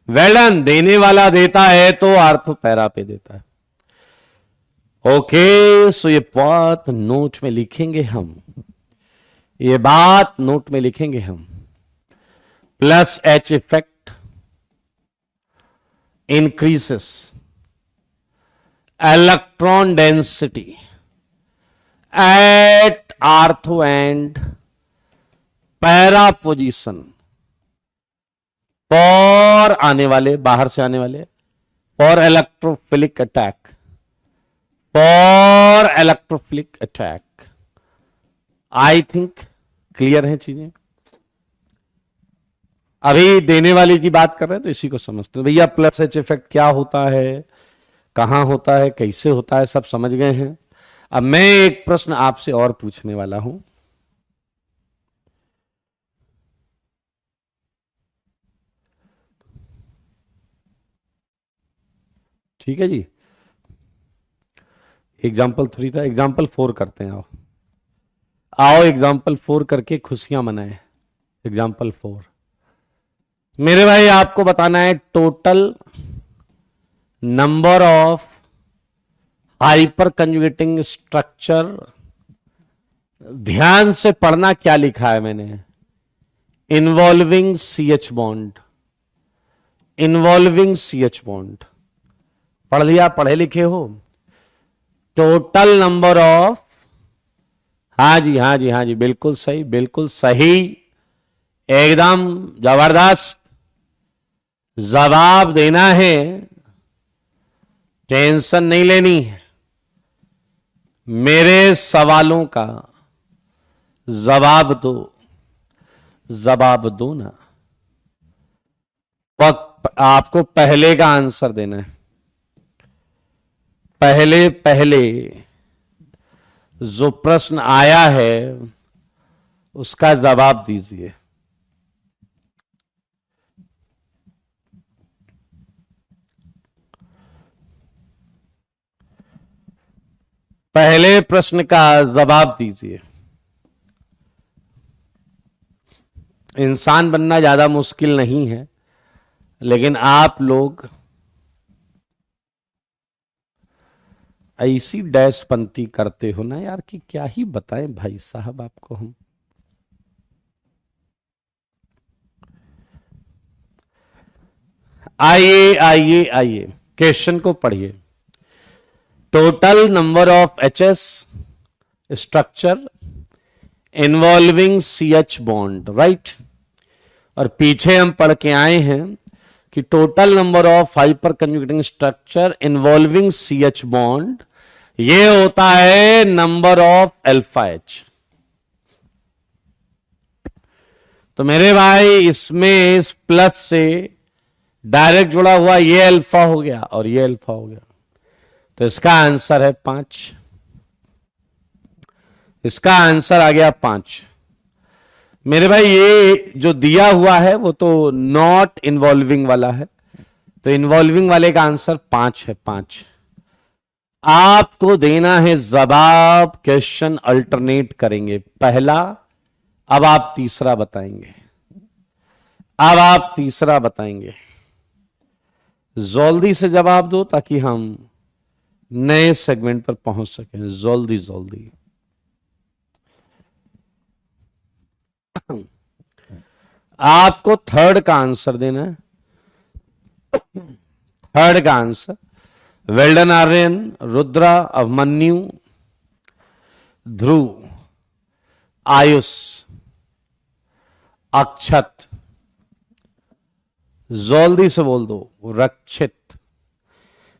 वेलन, देने वाला देता है तो आर्थो पैरा पे देता है। ओके, सो ये बात नोट में लिखेंगे हम, ये बात नोट में लिखेंगे हम। Plus H effect increases electron density at ortho and para position for आने वाले, बाहर से आने वाले, for electrophilic attack, for electrophilic attack। I think clear है चीजें। अभी देने वाले की बात कर रहे हैं तो इसी को समझते हैं भैया। प्लस H इफेक्ट क्या होता है, कहां होता है, कैसे होता है, सब समझ गए हैं। अब मैं एक प्रश्न आपसे और पूछने वाला हूं। ठीक है जी, एग्जाम्पल 3 था, एग्जाम्पल 4 करते हैं। आओ आओ एग्जाम्पल 4 करके खुशियां मनाएं। एग्जाम्पल 4 मेरे भाई, आपको बताना है total number of hyper conjugating structure. ध्यान से पढ़ना क्या लिखा है मैंने, involving CH bond, involving CH bond. पढ़ लिया, पढ़े लिखे हो? टोटल नंबर ऑफ, हाँ जी हाँ जी हाँ जी, बिल्कुल सही, बिल्कुल सही, एकदम जबरदस्त जवाब देना है, टेंशन नहीं लेनी है। मेरे सवालों का जवाब दो, जवाब दो ना। आपको पहले का आंसर देना है, पहले पहले जो प्रश्न आया है उसका जवाब दीजिए। पहले प्रश्न का जवाब दीजिए। इंसान बनना ज्यादा मुश्किल नहीं है, लेकिन आप लोग ऐसी डैशपंती करते हो ना यार कि क्या ही बताएं भाई साहब आपको हम। आइए आइए आइए, क्वेश्चन को पढ़िए। Total number of HS structure involving CH bond, right. और पीछे हम पढ़ के आए हैं कि total number of hyper conjugating structure involving CH bond ये होता है नंबर ऑफ अल्फा एच। तो मेरे भाई इसमें इस प्लस से डायरेक्ट जुड़ा हुआ ये अल्फा हो गया और ये अल्फा हो गया, तो इसका आंसर है 5। इसका आंसर आ गया 5। मेरे भाई ये जो दिया हुआ है वो तो नॉट इन्वॉल्विंग वाला है, तो इन्वॉल्विंग वाले का आंसर 5 है। 5 आपको देना है जवाब, क्वेश्चन अल्टरनेट करेंगे। पहला, अब आप तीसरा बताएंगे। अब आप तीसरा बताएंगे। जल्दी से जवाब दो ताकि हम नए सेगमेंट पर पहुंच सकें। जल्दी जल्दी। आपको थर्ड का आंसर देना है। थर्ड का आंसर वेल्डन, आर्यन, रुद्रा, अभिमन्यु, ध्रुव, आयुष, अक्षत, जल्दी से बोल दो, रक्षित।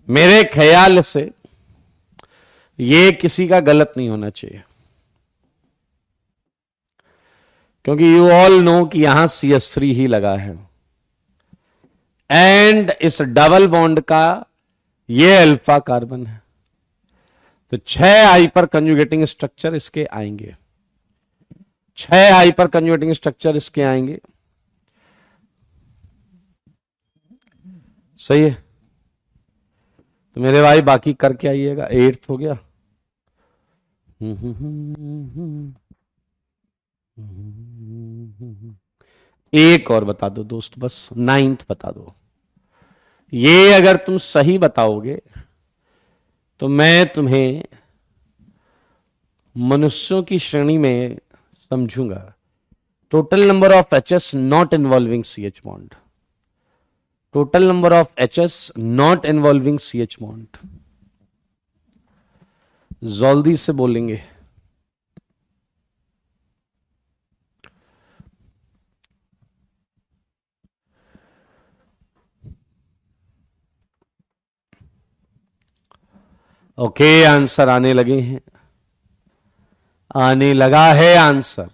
मेरे ख्याल से ये किसी का गलत नहीं होना चाहिए, क्योंकि यू ऑल नो कि यहां CH3 ही लगा है एंड इस डबल बॉन्ड का ये अल्फा कार्बन है। तो 6 हाइपर कंजुगेटिंग स्ट्रक्चर इसके आएंगे। 6 हाइपर कंजुगेटिंग स्ट्रक्चर इसके आएंगे। सही है। तो मेरे भाई बाकी करके आइएगा। 8th हो गया। एक और बता दो दोस्त, बस 9th बता दो। ये अगर तुम सही बताओगे तो मैं तुम्हें मनुष्यों की श्रेणी में समझूंगा। Total number of HS not involving CH bond. Total number of HS not involving CH bond. जल्दी से बोलेंगे। ओके, आंसर आने लगे हैं। आने लगा है आंसर।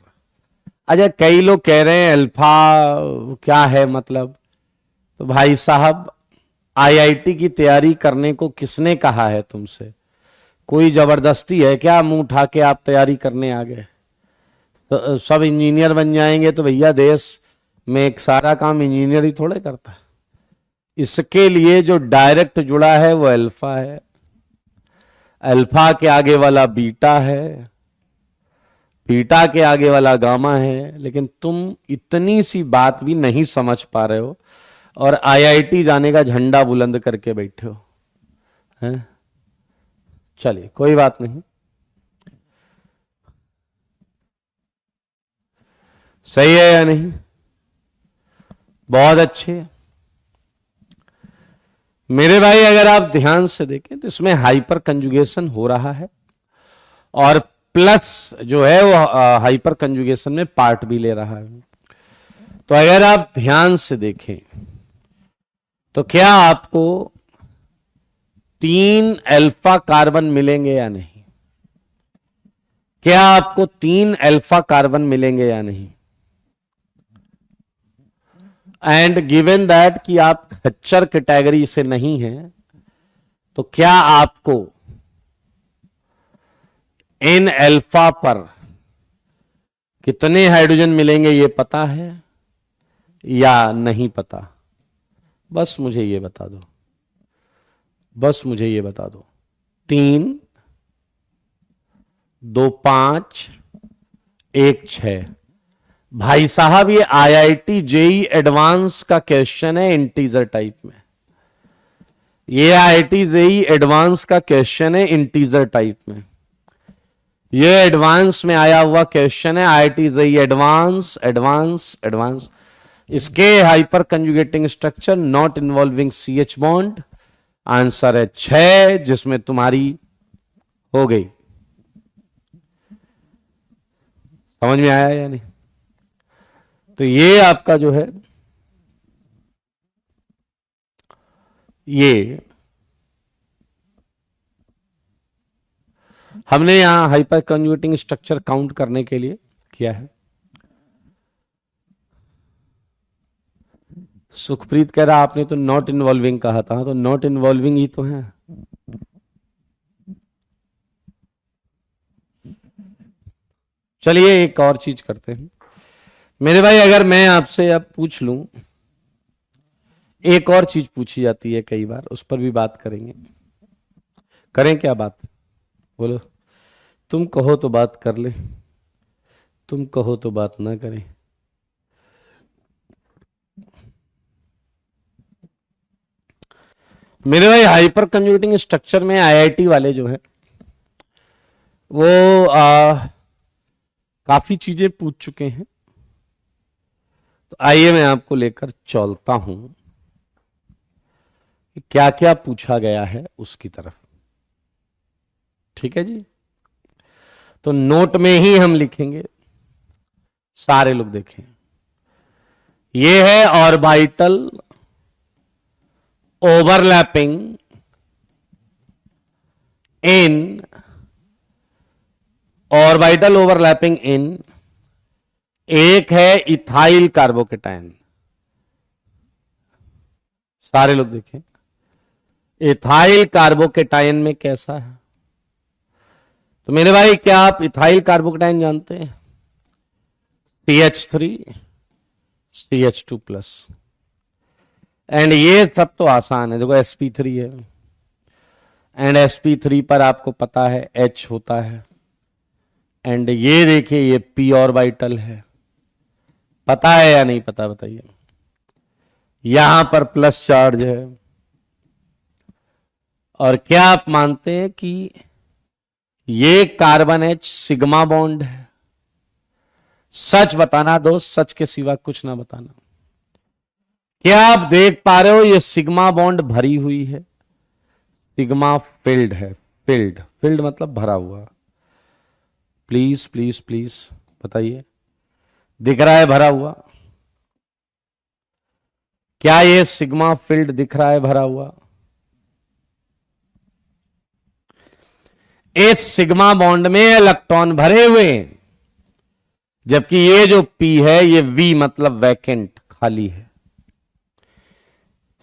अच्छा, कई लोग कह रहे हैं अल्फा क्या है मतलब। तो भाई साहब, आईआईटी की तैयारी करने को किसने कहा है तुमसे? कोई जबरदस्ती है क्या? मुंह उठा के आप तैयारी करने आ गए? तो सब इंजीनियर बन जाएंगे तो भैया देश में एक सारा काम इंजीनियर ही थोड़े करता है। इसके लिए जो डायरेक्ट जुड़ा है वो अल्फा है, अल्फा के आगे वाला बीटा है, बीटा के आगे वाला गामा है। लेकिन तुम इतनी सी बात भी नहीं समझ पा रहे हो और आईआईटी जाने का झंडा बुलंद करके बैठे हो हैं? चलिए, कोई बात नहीं। सही है या नहीं? बहुत अच्छे। मेरे भाई, अगर आप ध्यान से देखें तो इसमें हाइपर कंजुगेशन हो रहा है और प्लस जो है वो हाइपर कंजुगेशन में पार्ट भी ले रहा है। तो अगर आप ध्यान से देखें तो क्या आपको 3 अल्फा कार्बन मिलेंगे या नहीं? क्या आपको 3 अल्फा कार्बन मिलेंगे या नहीं? एंड गिवन दैट कि आप खच्चर कैटेगरी से नहीं हैं, तो क्या आपको इन अल्फा पर कितने हाइड्रोजन मिलेंगे ये पता है या नहीं पता? बस मुझे ये बता दो। बस मुझे ये बता दो। 3, 2, 5, 1, 6। भाई साहब, ये आईआईटी जेई एडवांस का क्वेश्चन है इंटीजर टाइप में। ये आईआईटी जेई एडवांस का क्वेश्चन है इंटीजर टाइप में। ये एडवांस में आया हुआ क्वेश्चन है। IIT JEE advance advance advance. इसके hyper conjugating structure not involving CH bond. Answer है 6, जिसमें तुम्हारी हो गई। समझ में आया या नहीं? तो ये आपका जो है ये हमने यहां हाइपर कंजुगेटिंग स्ट्रक्चर काउंट करने के लिए किया है। सुखप्रीत कह रहा आपने तो नॉट इन्वॉल्विंग कहा था, तो नॉट इन्वॉल्विंग ही तो है। चलिए एक और चीज करते हैं मेरे भाई। अगर मैं आपसे अब पूछ लूं, एक और चीज पूछी जाती है कई बार, उस पर भी बात करेंगे। करें क्या बात? बोलो। तुम कहो तो बात कर ले, तुम कहो तो बात ना करें। मेरे भाई हाइपर कंजुगेटिंग स्ट्रक्चर में आईआईटी वाले जो है वो काफी चीजें पूछ चुके हैं। तो आइए मैं आपको लेकर चलता हूं कि क्या क्या पूछा गया है उसकी तरफ। ठीक है जी? तो नोट में ही हम लिखेंगे, सारे लोग देखें। ये है ऑर्बिटल ओवरलैपिंग इन, ऑर्बिटल ओवरलैपिंग इन, एक है इथाइल कार्बोकेटाइन। सारे लोग देखें इथाइल कार्बोकेटाइन में कैसा है। तो मेरे भाई क्या आप इथाइल कार्बोकेटाइन जानते हैं? CH3 CH2+। एंड ये सब तो आसान है, देखो sp3 है, एंड sp3 पर आपको पता है H होता है, एंड ये देखिए ये p ऑर्बिटल है। पता है या नहीं पता बताइए? यहां पर प्लस चार्ज है। और क्या आप मानते हैं कि ये कार्बन H सिग्मा बॉन्ड है? सच बताना दोस्त, सच के सिवा कुछ ना बताना। क्या आप देख पा रहे हो ये सिग्मा बॉन्ड भरी हुई है? सिग्मा फिल्ड है, फिल्ड, फिल्ड मतलब भरा हुआ। प्लीज प्लीज प्लीज बताइए, दिख रहा है भरा हुआ? क्या ये सिग्मा फिल्ड दिख रहा है भरा हुआ? इस सिग्मा बॉन्ड में इलेक्ट्रॉन भरे हुए हैं, जबकि ये जो P है ये V मतलब वैकेंट, खाली है।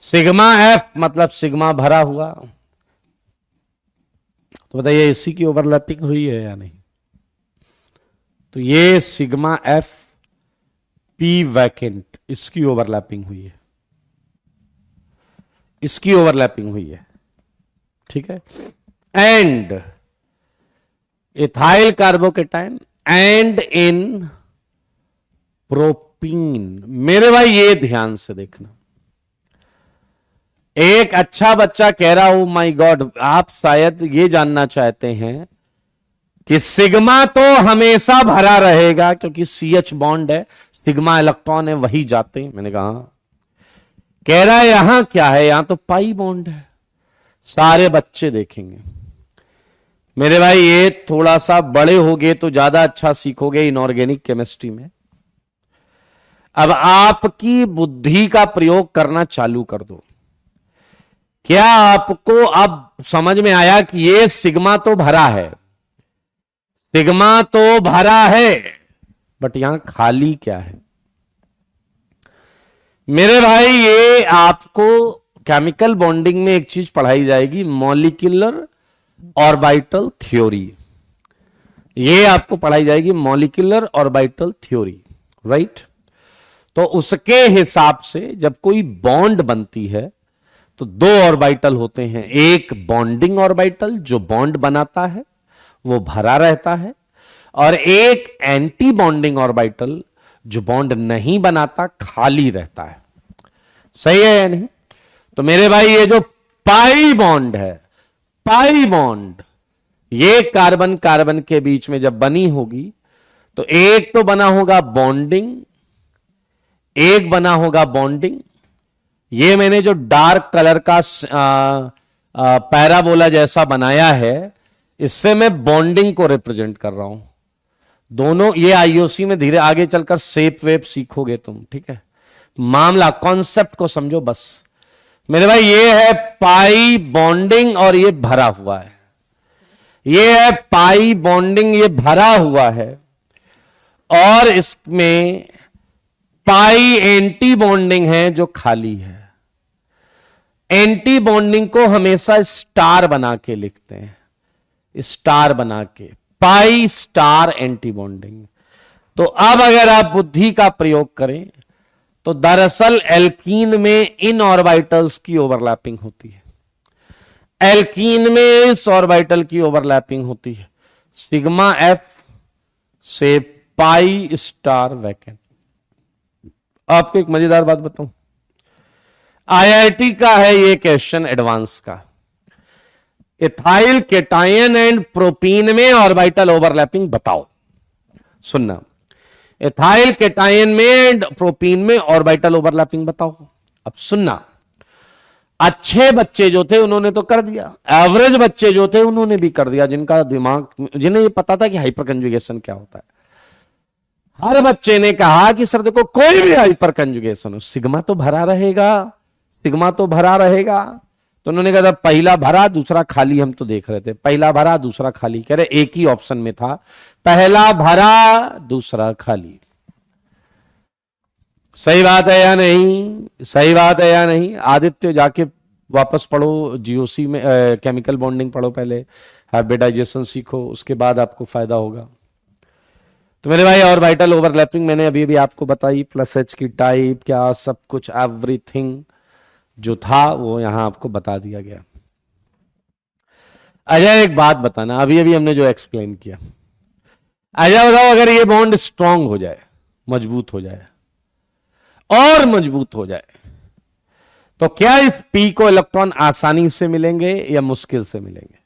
सिग्मा F मतलब सिग्मा भरा हुआ। तो बताइए इसी की ओवरलैपिंग हुई है या नहीं? तो ये सिग्मा F P वैकेंट, इसकी ओवरलैपिंग हुई है, इसकी ओवरलैपिंग हुई है। ठीक है? And ethyl carbocation and in propene. मेरे भाई ये ध्यान से देखना, एक अच्छा बच्चा कह रहा हूं माय गॉड, आप शायद ये जानना चाहते हैं कि सिग्मा तो हमेशा भरा रहेगा क्योंकि CH बॉन्ड है, सिग्मा इलेक्ट्रॉन है, वही जाते हैं। मैंने कहा कह रहा है यहां क्या है? यहां तो पाई बॉन्ड है। सारे बच्चे देखेंगे मेरे भाई, ये थोड़ा सा बड़े होगे तो ज्यादा अच्छा सीखोगे इनऑर्गेनिक केमिस्ट्री में। अब आपकी बुद्धि का प्रयोग करना चालू कर दो। क्या आपको अब समझ में आया कि ये सिग्मा तो भरा है, सिग्मा तो भरा है, बट यहां खाली क्या है? मेरे भाई ये आपको केमिकल बॉन्डिंग में एक चीज पढ़ाई जाएगी, मॉलिक्यूलर ऑर्बिटल थ्योरी। ये आपको पढ़ाई जाएगी मॉलिक्यूलर ऑर्बिटल थ्योरी, राइट? तो उसके हिसाब से जब कोई बॉन्ड बनती है तो दो ऑर्बिटल होते हैं, एक बॉन्डिंग ऑर्बिटल जो बॉन्ड बनाता है वो भरा रहता है, और एक एंटी बॉन्डिंग ऑर्बिटल जो बॉन्ड नहीं बनाता, खाली रहता है। सही है या नहीं? तो मेरे भाई ये जो पाई बॉन्ड है, पाई बॉन्ड, ये कार्बन कार्बन के बीच में जब बनी होगी तो एक तो बना होगा बॉन्डिंग, एक बना होगा बॉन्डिंग। ये मैंने जो डार्क कलर का पैराबोला जैसा बनाया है, इससे मैं बॉन्डिंग को रिप्रेजेंट कर रहा हूं। दोनों ये आईओसी में धीरे आगे चलकर शेप वेप सीखोगे तुम, ठीक है। मामला कॉन्सेप्ट को समझो बस। मेरे भाई ये है पाई बॉन्डिंग और ये भरा हुआ है। ये है पाई बॉन्डिंग, ये भरा हुआ है, और इसमें पाई एंटी बॉन्डिंग है जो खाली है। एंटी बॉन्डिंग को हमेशा स्टार बना के लिखते हैं, स्टार बना के, पाई स्टार एंटी बॉन्डिंग। तो अब अगर आप बुद्धि का प्रयोग करें तो दरअसल एल्कीन में इन ऑर्बिटल्स की ओवरलैपिंग होती है। एल्कीन में इस ऑर्बिटल की ओवरलैपिंग होती है, सिग्मा एफ से पाई स्टार वैकेंट। आपको एक मजेदार बात बताऊं, आईआईटी का है ये क्वेश्चन एडवांस का। इथाइल केटायन एंड प्रोपीन में ऑर्बिटल ओवरलैपिंग बताओ। सुनना, इथाइल केटायन में एंड प्रोपीन में ऑर्बिटल ओवरलैपिंग बताओ। अब सुनना, अच्छे बच्चे जो थे उन्होंने तो कर दिया, एवरेज बच्चे जो थे उन्होंने भी कर दिया, जिनका दिमाग, जिन्हें ये पता था कि हाइपर कंजुगेशन क्या होता है। हर बच्चे ने कहा कि सर देखो, कोई भी हाइपर कंजुगेशन हो, सिग्मा तो भरा रहेगा, सिग्मा तो भरा रहेगा। तो उन्होंने कहा था पहला भरा दूसरा खाली। हम तो देख रहे थे पहला भरा दूसरा खाली, कह रहे एक ही ऑप्शन में था, पहला भरा दूसरा खाली। सही बात है या नहीं? सही बात है या नहीं? आदित्य जाके वापस पढ़ो, जीओसी में केमिकल बॉन्डिंग पढ़ो, पहले हाइब्रिडाइजेशन सीखो, उसके बाद आपको फायदा होगा। तो मेरे भाई ऑर्बिटल ओवरलैपिंग मैंने अभी अभी आपको बताई, प्लस एच की टाइप क्या, सब कुछ एवरीथिंग जो था वो यहां आपको बता दिया गया। अजय एक बात बताना, अभी अभी हमने जो एक्सप्लेन किया, अजय बताओ अगर ये बॉन्ड स्ट्रांग हो जाए, मजबूत हो जाए और मजबूत हो जाए, तो क्या इस पी को इलेक्ट्रॉन आसानी से मिलेंगे या मुश्किल से मिलेंगे?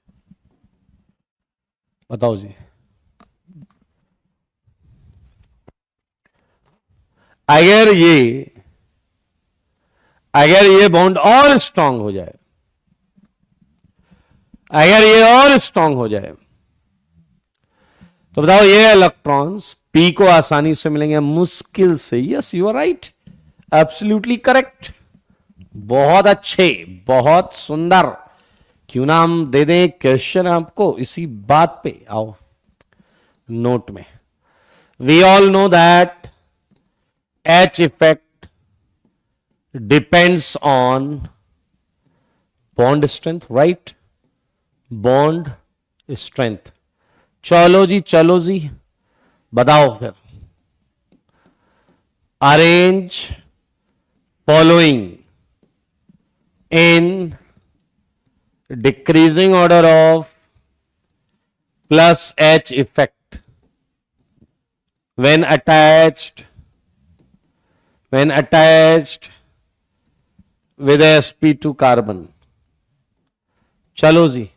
बताओ जी। अगर ये बॉन्ड और स्ट्रांग हो जाए, अगर ये और स्ट्रांग हो जाए, तो बताओ ये इलेक्ट्रॉन्स पी को आसानी से मिलेंगे, मुश्किल से? Yes, you are right, absolutely correct. बहुत अच्छे, बहुत सुंदर। क्यों ना हम दे दें क्वेश्चन आपको इसी बात पे? आओ नोट में। We all know that H effect depends on bond strength, right? Bond strength. चलो जी बताओ फिर। Arrange following in decreasing order of plus H effect when attached with sp2 carbon. चलो जी,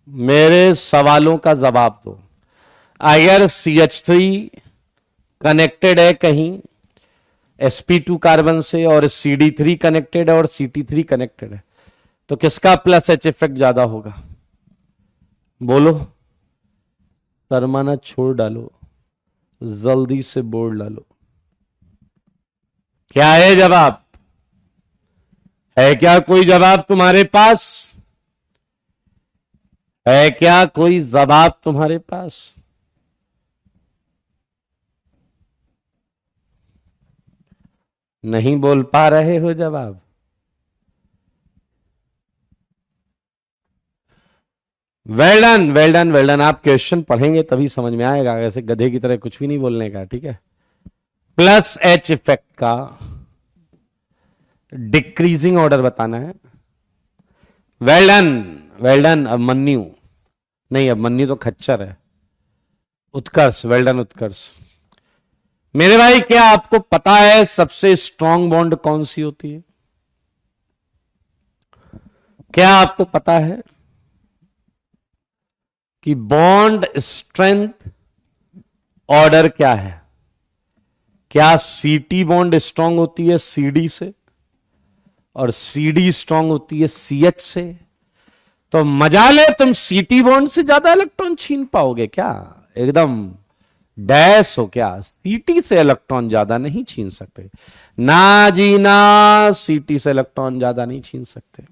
मेरे सवालों का जवाब दो। अगर CH3 कनेक्टेड है कहीं sp2 कार्बन से और CD3 कनेक्टेड है और CT3 कनेक्टेड है, तो किसका प्लस H इफेक्ट ज्यादा होगा? बोलो, शर्माना छोड़ डालो, जल्दी से बोर्ड डालो। क्या है जवाब? है क्या कोई जवाब तुम्हारे पास? है क्या कोई जवाब तुम्हारे पास? नहीं बोल पा रहे हो जवाब? Well done, well done, well done. आप क्वेश्चन पढ़ेंगे तभी समझ में आएगा, ऐसे गधे की तरह कुछ भी नहीं बोलने का, ठीक है। प्लस एच इफेक्ट का डिक्रीजिंग ऑर्डर बताना है। Well done, well done. अब मन्यू नहीं, अब मन्यू तो खच्चर है। उत्कर्ष, वेल डन उत्कर्ष। मेरे भाई क्या आपको पता है सबसे स्ट्रांग बॉन्ड कौन सी होती है? क्या आपको पता है कि बॉन्ड स्ट्रेंथ ऑर्डर क्या है? क्या सीटी बॉन्ड स्ट्रांग होती है सीडी से और सीडी स्ट्रांग होती है सीएच से? तो मजा ले, तुम सीटी बॉन्ड से ज्यादा इलेक्ट्रॉन छीन पाओगे क्या? एकदम डैश हो क्या? सीटी से इलेक्ट्रॉन ज्यादा नहीं छीन सकते ना जी ना, सीटी से इलेक्ट्रॉन ज्यादा नहीं छीन सकते।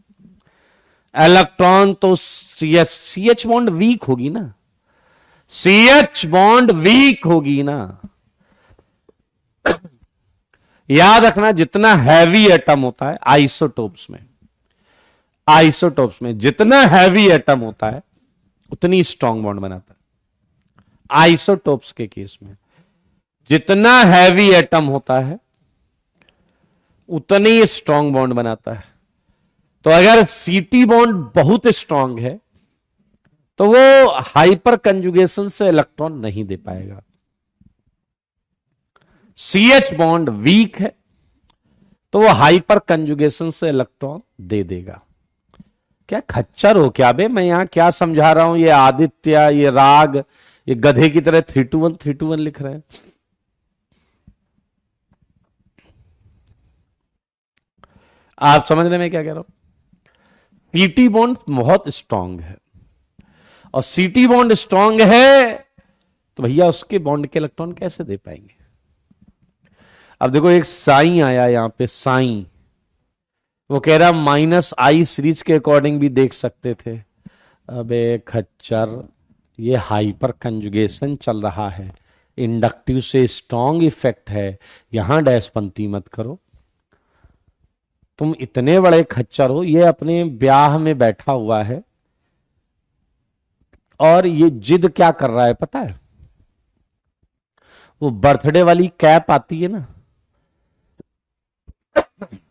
इलेक्ट्रॉन तो सीएच बॉन्ड वीक होगी ना, सीएच बॉन्ड वीक होगी ना। याद रखना, जितना हैवी एटम होता है आइसोटोप्स में जितना हैवी एटम होता है उतनी स्ट्रांग बॉन्ड बनाता है। आइसोटोप्स के केस में जितना हैवी एटम होता है उतनी स्ट्रांग बॉन्ड बनाता है। तो अगर सीटी बॉन्ड बहुत स्ट्रांग है तो वो हाइपर कंजुगेशन से इलेक्ट्रॉन नहीं दे पाएगा। सीएच बॉन्ड वीक है तो वो हाइपर कंजुगेशन से इलेक्ट्रॉन दे देगा। क्या खच्चर हो क्या बे? मैं यहां क्या समझा रहा हूं? ये आदित्य, ये राग, ये गधे की तरह 321 लिख रहे हैं। आप समझने में क्या कह रहा हूं? सीटी बॉन्ड बहुत स्ट्रांग है, और सीटी बॉन्ड स्ट्रांग है तो भैया उसके बॉन्ड के इलेक्ट्रॉन कैसे दे पाएंगे? अब देखो, एक साई आया यहां पे, साई, वो कह रहा -I सीरीज के अकॉर्डिंग भी देख सकते थे। अबे खच्चर, ये हाइपर कंजुगेशन चल रहा है, इंडक्टिव से स्ट्रांग इफेक्ट है, यहां डैश पंक्ति मत करो। तुम इतने बड़े खच्चर हो, ये अपने ब्याह में बैठा हुआ है और ये जिद क्या कर रहा है पता है? वो बर्थडे वाली कैप आती है ना,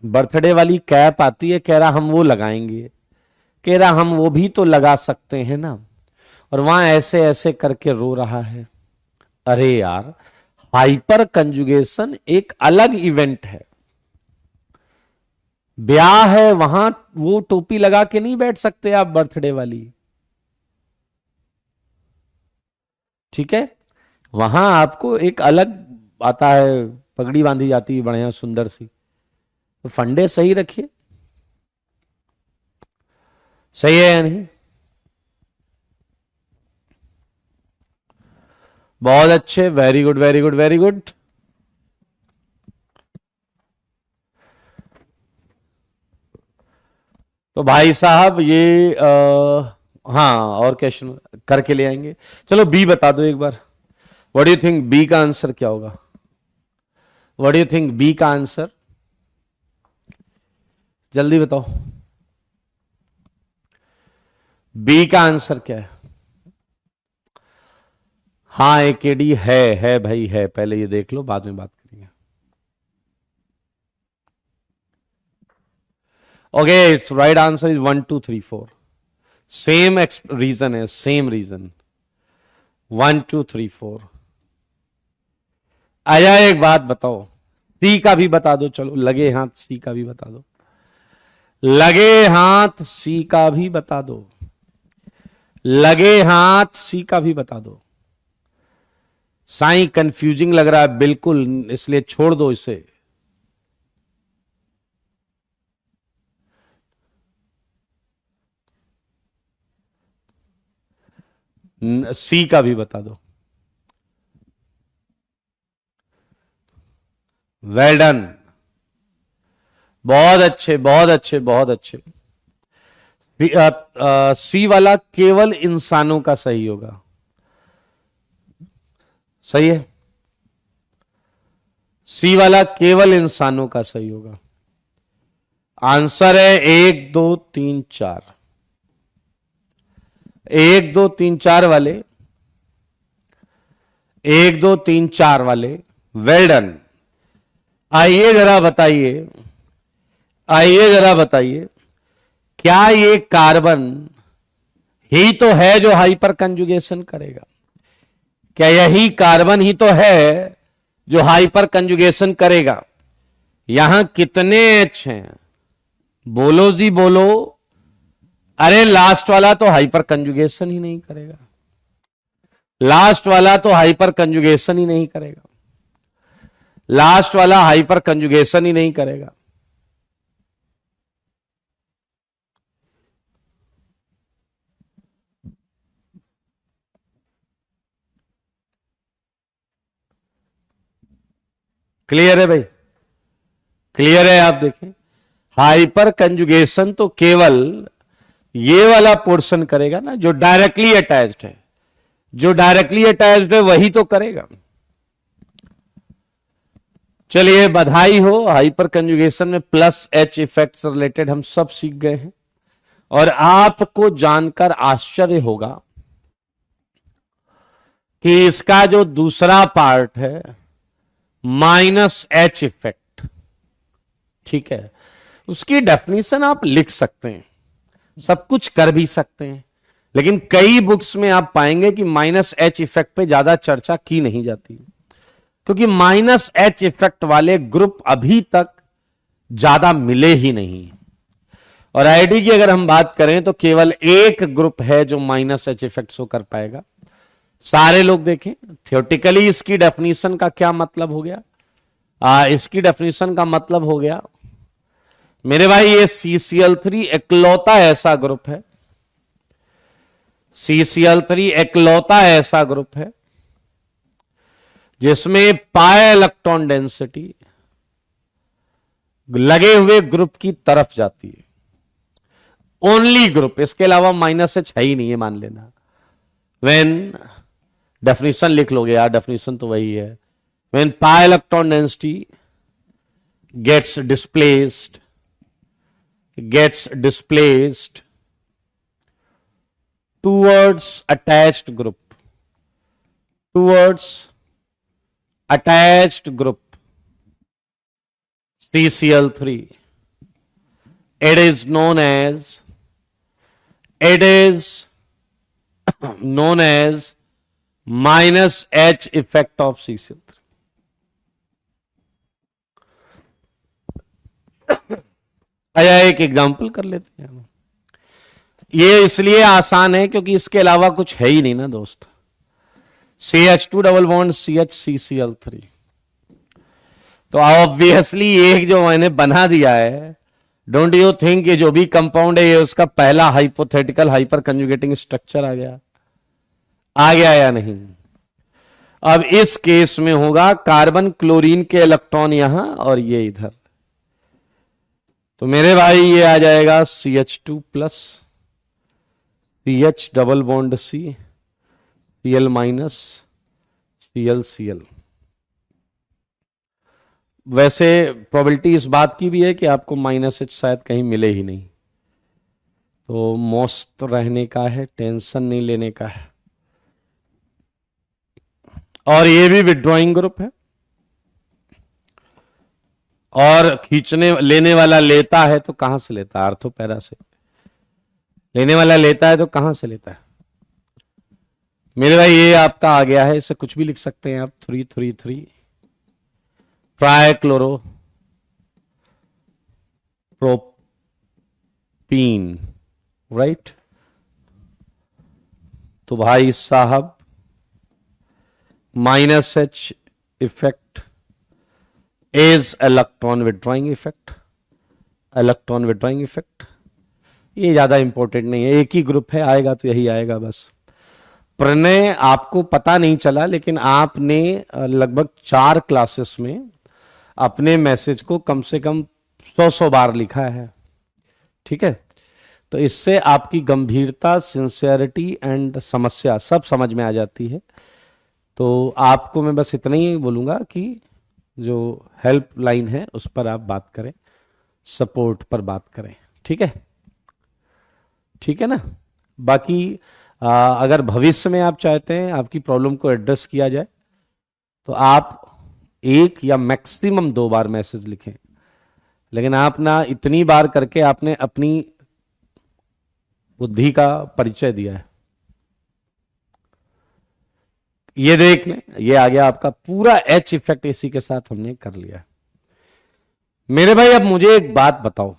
बर्थडे वाली कैप आती है, कह रहा हम वो लगाएंगे, कह रहा हम वो भी तो लगा सकते हैं ना, और वहां ऐसे ऐसे करके रो रहा है। अरे यार, हाइपर कंजुगेशन एक अलग इवेंट है, ब्याह है, वहां वो टोपी लगा के नहीं बैठ सकते आप बर्थडे वाली, ठीक है? वहां आपको एक अलग आता है, पगड़ी बांधी जाती है बढ़िया सुंदर सी। तो फंडे सही रखिए, सही है या नहीं? बहुत अच्छे, very good very good very good. तो भाई साहब ये हाँ, और क्वेश्चन करके ले आएंगे। चलो बी बता दो एक बार, what do you think B का आंसर क्या होगा? What do you think B का आंसर? जल्दी बताओ, बी का आंसर क्या है? हाँ, AKD है भाई, है, पहले ये देख लो, बाद में बात करेंगे। Okay, it's right answer is 1 2 3 4। Same reason है, सेम रीजन, 1 2 3 4। आया, एक बात बताओ, सी का भी बता दो, चलो लगे हाथ सी का भी बता दो, लगे हाथ सी का भी बता दो, लगे हाथ सी का भी बता दो। साईं कंफ्यूजिंग लग रहा है बिल्कुल, इसलिए छोड़ दो इसे। सी का भी बता दो। वेल डन, बहुत अच्छे बहुत अच्छे बहुत अच्छे। सी वाला केवल इंसानों का सही होगा, सही है? सी वाला केवल इंसानों का सही होगा। आंसर है 1 2 3 4। 1 2 3 4 वाले, 1 2 3 4 वाले, वेल डन। आइए जरा बताइए, आइए जरा बताइए, क्या ये कार्बन ही तो है जो हाइपर कंजुगेशन करेगा? क्या यही कार्बन ही तो है जो हाइपर कंजुगेशन करेगा? यहां कितने एच हैं? बोलो जी बोलो। अरे लास्ट वाला तो हाइपर कंजुगेशन ही नहीं करेगा, लास्ट वाला तो हाइपर कंजुगेशन ही नहीं करेगा, लास्ट वाला हाइपर कंजुगेशन ही नहीं करेगा। क्लियर है भाई? क्लियर है? आप देखें, हाइपर कंजुगेशन तो केवल ये वाला पोर्शन करेगा ना जो डायरेक्टली अटैच्ड है। जो डायरेक्टली अटैच्ड है वही तो करेगा। चलिए, बधाई हो, हाइपर कंजुगेशन में प्लस एच इफेक्ट से रिलेटेड हम सब सीख गए हैं। और आपको जानकर आश्चर्य होगा कि इसका जो दूसरा पार्ट है, माइनस एच इफेक्ट, ठीक है, उसकी डेफिनेशन आप लिख सकते हैं, सब कुछ कर भी सकते हैं, लेकिन कई बुक्स में आप पाएंगे कि माइनस एच इफेक्ट पे ज्यादा चर्चा की नहीं जाती, क्योंकि माइनस एच इफेक्ट वाले ग्रुप अभी तक ज्यादा मिले ही नहीं। और आईडी की अगर हम बात करें तो केवल एक ग्रुप है जो माइनस एच इफेक्ट शो कर पाएगा। सारे लोग देखें, थियोरेटिकली इसकी डेफिनेशन का क्या मतलब हो गया? इसकी डेफिनेशन का मतलब हो गया मेरे भाई, ये CCl3 इकलौता ऐसा ग्रुप है, CCl3 इकलौता ऐसा ग्रुप है जिसमें पाई इलेक्ट्रॉन डेंसिटी लगे हुए ग्रुप की तरफ जाती है। ओनली ग्रुप, इसके अलावा माइनस एच है ही नहीं है, मान लेना। व्हेन, डेफिनेशन लिख लोगे यार, डेफिनेशन तो वही है, when pi electron density gets displaced towards attached group CCl3, it is known as minus H effect of CCl3। आया, एक एग्जांपल कर लेते हैं। ये इसलिए आसान है क्योंकि इसके अलावा कुछ है ही नहीं ना दोस्त। CH2 double bond CH CCl3, तो ऑब्वियसली एक जो मैंने बना दिया है, डोंट यू थिंक ये जो भी कंपाउंड है ये उसका पहला हाइपोथेटिकल हाइपर कंजुगेटिंग स्ट्रक्चर आ गया या नहीं? अब इस केस में होगा कार्बन क्लोरीन के इलेक्ट्रॉन यहां और ये इधर, तो मेरे भाई ये आ जाएगा CH2 plus CH double bond C Cl minus Cl। वैसे प्रोबेबिलिटी इस बात की भी है कि आपको माइनस एच शायद कहीं मिले ही नहीं, तो मौस्त रहने का है, टेंशन नहीं लेने का है। और ये भी विड्रॉइंग ग्रुप है, और खींचने लेने वाला लेता है तो कहां से लेता है? आर्थो पैरा से। लेने वाला लेता है तो कहां से लेता है? मेरे भाई ये आपका आ गया है, इसे कुछ भी लिख सकते हैं आप, 333 ट्राइक्लोरो प्रोपीन, राइट? तो भाई साहब minus H effect is electron withdrawing effect. ये ज्यादा इंपॉर्टेंट नहीं है, एक ही ग्रुप है, आएगा तो यही आएगा बस। प्रणय आपको पता नहीं चला, लेकिन आपने लगभग 4 क्लासेस में अपने मैसेज को कम से कम 100 बार लिखा है, ठीक है? तो इससे आपकी गंभीरता, सिंसियरिटी एंड समस्या सब समझ में आ जाती है। तो आपको मैं बस इतना ही बोलूंगा कि जो हेल्प लाइन है उस पर आप बात करें, सपोर्ट पर बात करें, ठीक है? ठीक है ना? बाकी अगर भविष्य में आप चाहते हैं आपकी प्रॉब्लम को एड्रेस किया जाए तो आप 1 या मैक्सिमम 2 बार मैसेज लिखें, लेकिन आप ना इतनी बार करके आपने अपनी बुद्धि का परिचय दिया है। ये देख लें, ये आ गया आपका पूरा एच इफेक्ट, इसी के साथ हमने कर लिया। मेरे भाई अब मुझे एक बात बताओ,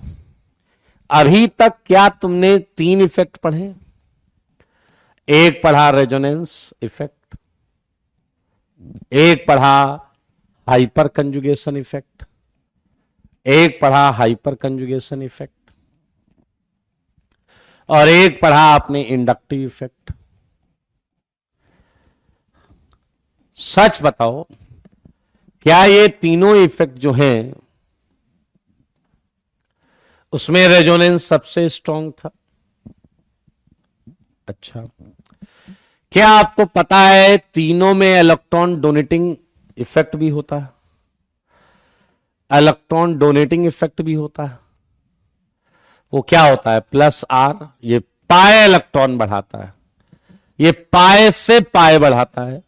अभी तक क्या तुमने 3 इफेक्ट पढ़े? एक पढ़ा रेजोनेंस इफेक्ट, एक पढ़ा हाइपर कंजुगेशन इफेक्ट, एक पढ़ा हाइपर कंजुगेशन इफेक्ट, और एक पढ़ा आपने इंडक्टिव इफेक्ट। सच बताओ, क्या ये तीनों इफेक्ट जो हैं उसमें रेजोनेंस सबसे स्ट्रांग था? अच्छा, क्या आपको पता है तीनों में इलेक्ट्रॉन डोनेटिंग इफेक्ट भी होता है? इलेक्ट्रॉन डोनेटिंग इफेक्ट भी होता है। वो क्या होता है? प्लस आर, ये पाए इलेक्ट्रॉन बढ़ाता है, ये पाए से पाए बढ़ाता है,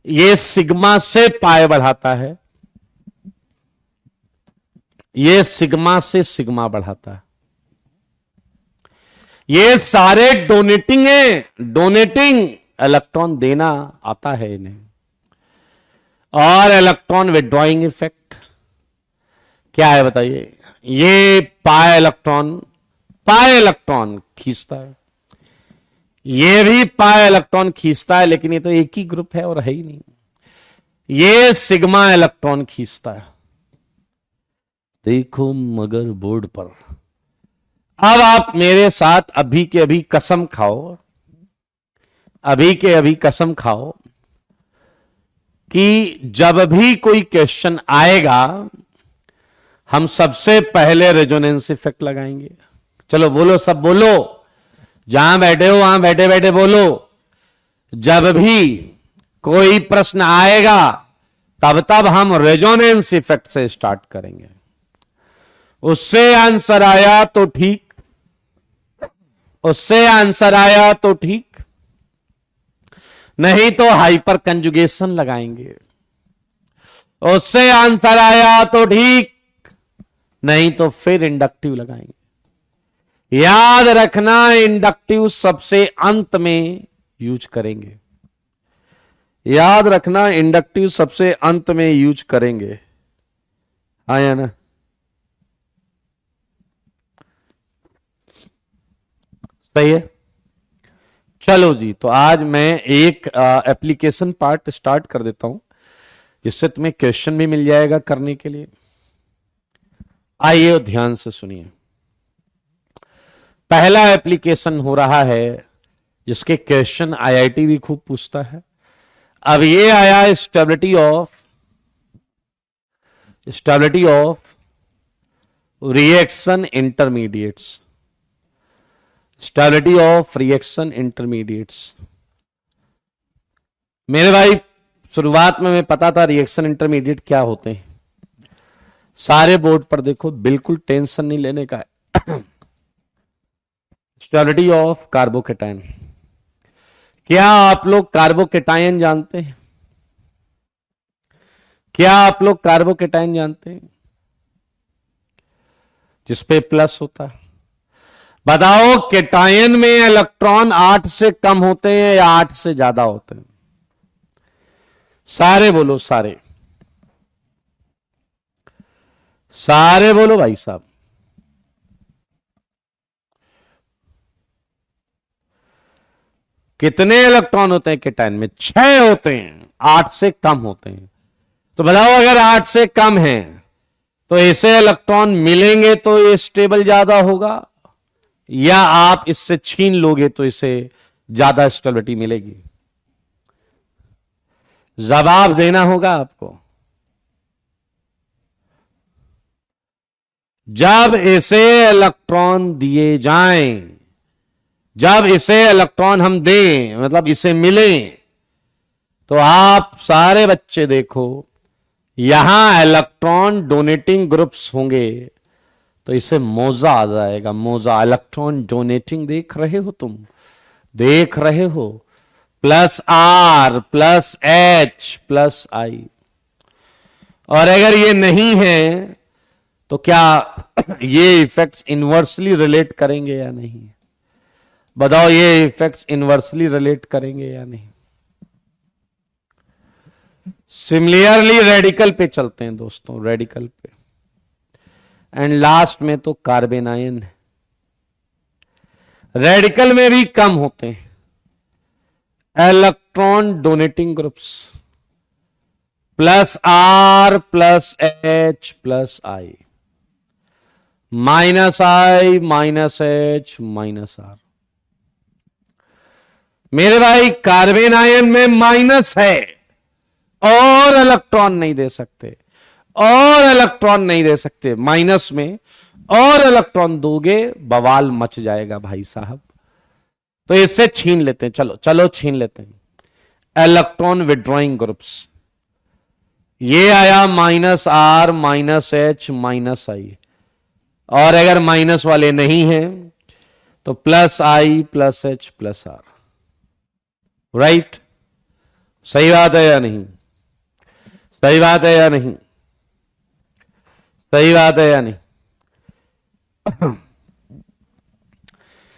ये सिग्मा से पाए बढ़ाता है, ये सिग्मा से सिग्मा बढ़ाता है। ये सारे डोनेटिंग है, डोनेटिंग इलेक्ट्रॉन देना आता है इन्हें। और इलेक्ट्रॉन विड्रॉइंग इफेक्ट क्या है बताइए? ये पाए इलेक्ट्रॉन खींचता है, ये भी पाए इलेक्ट्रॉन खींचता है, लेकिन ये तो एक ही ग्रुप है और है ही नहीं। ये सिग्मा इलेक्ट्रॉन खींचता है। देखो मगर बोर्ड पर। अब आप मेरे साथ अभी के अभी कसम खाओ, अभी के अभी कसम खाओ कि जब भी कोई क्वेश्चन आएगा हम सबसे पहले रेजोनेंस इफेक्ट लगाएंगे। चलो बोलो, सब बोलो, जहां बैठे हो वहां बैठे बैठे बोलो। जब भी कोई प्रश्न आएगा तब तब हम रेजोनेंस इफेक्ट से स्टार्ट करेंगे। उससे आंसर आया तो ठीक, उससे आंसर आया तो ठीक, नहीं तो हाइपर कंजुगेशन लगाएंगे। उससे आंसर आया तो ठीक, नहीं तो फिर इंडक्टिव लगाएंगे। याद रखना, इंडक्टिव सबसे अंत में यूज करेंगे। याद रखना, इंडक्टिव सबसे अंत में यूज करेंगे। आया ना? सही है। चलो जी, तो आज मैं एक एप्लीकेशन पार्ट स्टार्ट कर देता हूं जिससे तुम्हें क्वेश्चन भी मिल जाएगा करने के लिए। आइए ध्यान से सुनिए। पहला एप्लीकेशन हो रहा है जिसके क्वेश्चन आईआईटी भी खूब पूछता है। अब ये आया stability of reaction intermediates. Stability of reaction intermediates. मेरे भाई, शुरुआत में मैं पता था रिएक्शन इंटरमीडिएट क्या होते हैं। सारे बोर्ड पर देखो, बिल्कुल टेंशन नहीं लेने का है। Stability of carbocation. क्या आप लोग कार्बोकेटायन जानते हैं? क्या आप लोग कार्बोकेटायन जानते हैं? जिसपे प्लस होता है। बताओ, केटायन में इलेक्ट्रॉन 8 से कम होते हैं या 8 से ज्यादा होते हैं? सारे बोलो, सारे सारे बोलो भाई साहब। कितने इलेक्ट्रॉन होते हैं केटायन में? 6 होते हैं, 8 से कम होते हैं। तो बताओ, अगर 8 से कम है तो ऐसे इलेक्ट्रॉन मिलेंगे तो ये स्टेबल ज्यादा होगा, या आप इससे छीन लोगे तो इसे ज्यादा स्टेबिलिटी मिलेगी? जवाब देना होगा आपको। जब इसे इलेक्ट्रॉन दिए जाएं, जब इसे इलेक्ट्रॉन हम दें, मतलब इसे मिले, तो आप सारे बच्चे देखो, यहां इलेक्ट्रॉन डोनेटिंग ग्रुप्स होंगे तो इसे मोजा आ जाएगा। मोजा, इलेक्ट्रॉन डोनेटिंग। देख रहे हो तुम, देख रहे हो? Plus R plus H plus I. और अगर ये नहीं है तो क्या ये इफेक्ट्स इनवर्सली रिलेट करेंगे या नहीं? बताओ, ये इफेक्ट्स इनवर्सली रिलेट करेंगे या नहीं? सिमिलरली रेडिकल पे चलते हैं दोस्तों, रेडिकल पे। एंड लास्ट में तो कार्बेनायन है। रेडिकल में भी कम होते हैं electron donating groups. Plus R plus H plus I, minus I minus H minus R. मेरे भाई, कार्बेनायन में माइनस है, और इलेक्ट्रॉन नहीं दे सकते, और इलेक्ट्रॉन नहीं दे सकते, माइनस में और इलेक्ट्रॉन दोगे बवाल मच जाएगा भाई साहब। तो इससे छीन लेते हैं, चलो चलो छीन लेते हैं। इलेक्ट्रॉन विड्रॉइंग ग्रुप्स, ये आया -R -H -I, और अगर माइनस वाले नहीं हैं तो +I +H +R, राइट? सही बात है या नहीं? सही बात है या नहीं? सही बात है या नहीं?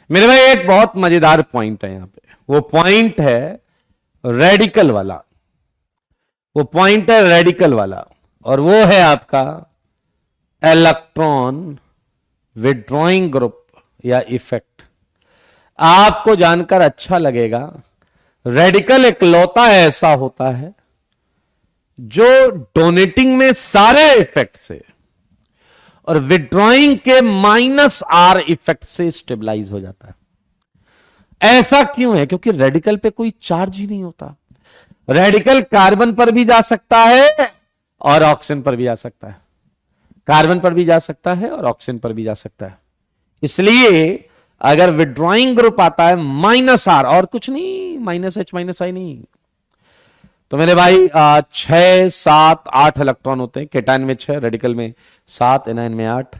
मेरे भाई एक बहुत मजेदार पॉइंट है यहां पे, वो पॉइंट है रेडिकल वाला, वो पॉइंट है रेडिकल वाला, और वो है आपका इलेक्ट्रॉन विड्रॉइंग ग्रुप या इफेक्ट। आपको जानकर अच्छा लगेगा, रेडिकल इकलौता ऐसा होता है जो डोनेटिंग में सारे इफेक्ट से और विड्रॉइंग के -R इफेक्ट से स्टेबलाइज हो जाता है। ऐसा क्यों है? क्योंकि रेडिकल पे कोई चार्ज ही नहीं होता। रेडिकल कार्बन पर भी जा सकता है और ऑक्सीजन पर भी जा सकता है, कार्बन पर भी जा सकता है और ऑक्सीजन पर भी जा सकता है। इसलिए अगर विड्रॉइंग ग्रुप आता है -R और कुछ नहीं, -H -I नहीं, तो मेरे भाई 6 7 8 इलेक्ट्रॉन होते हैं। केटायन में 6, रेडिकल में 7, एनायन में 8।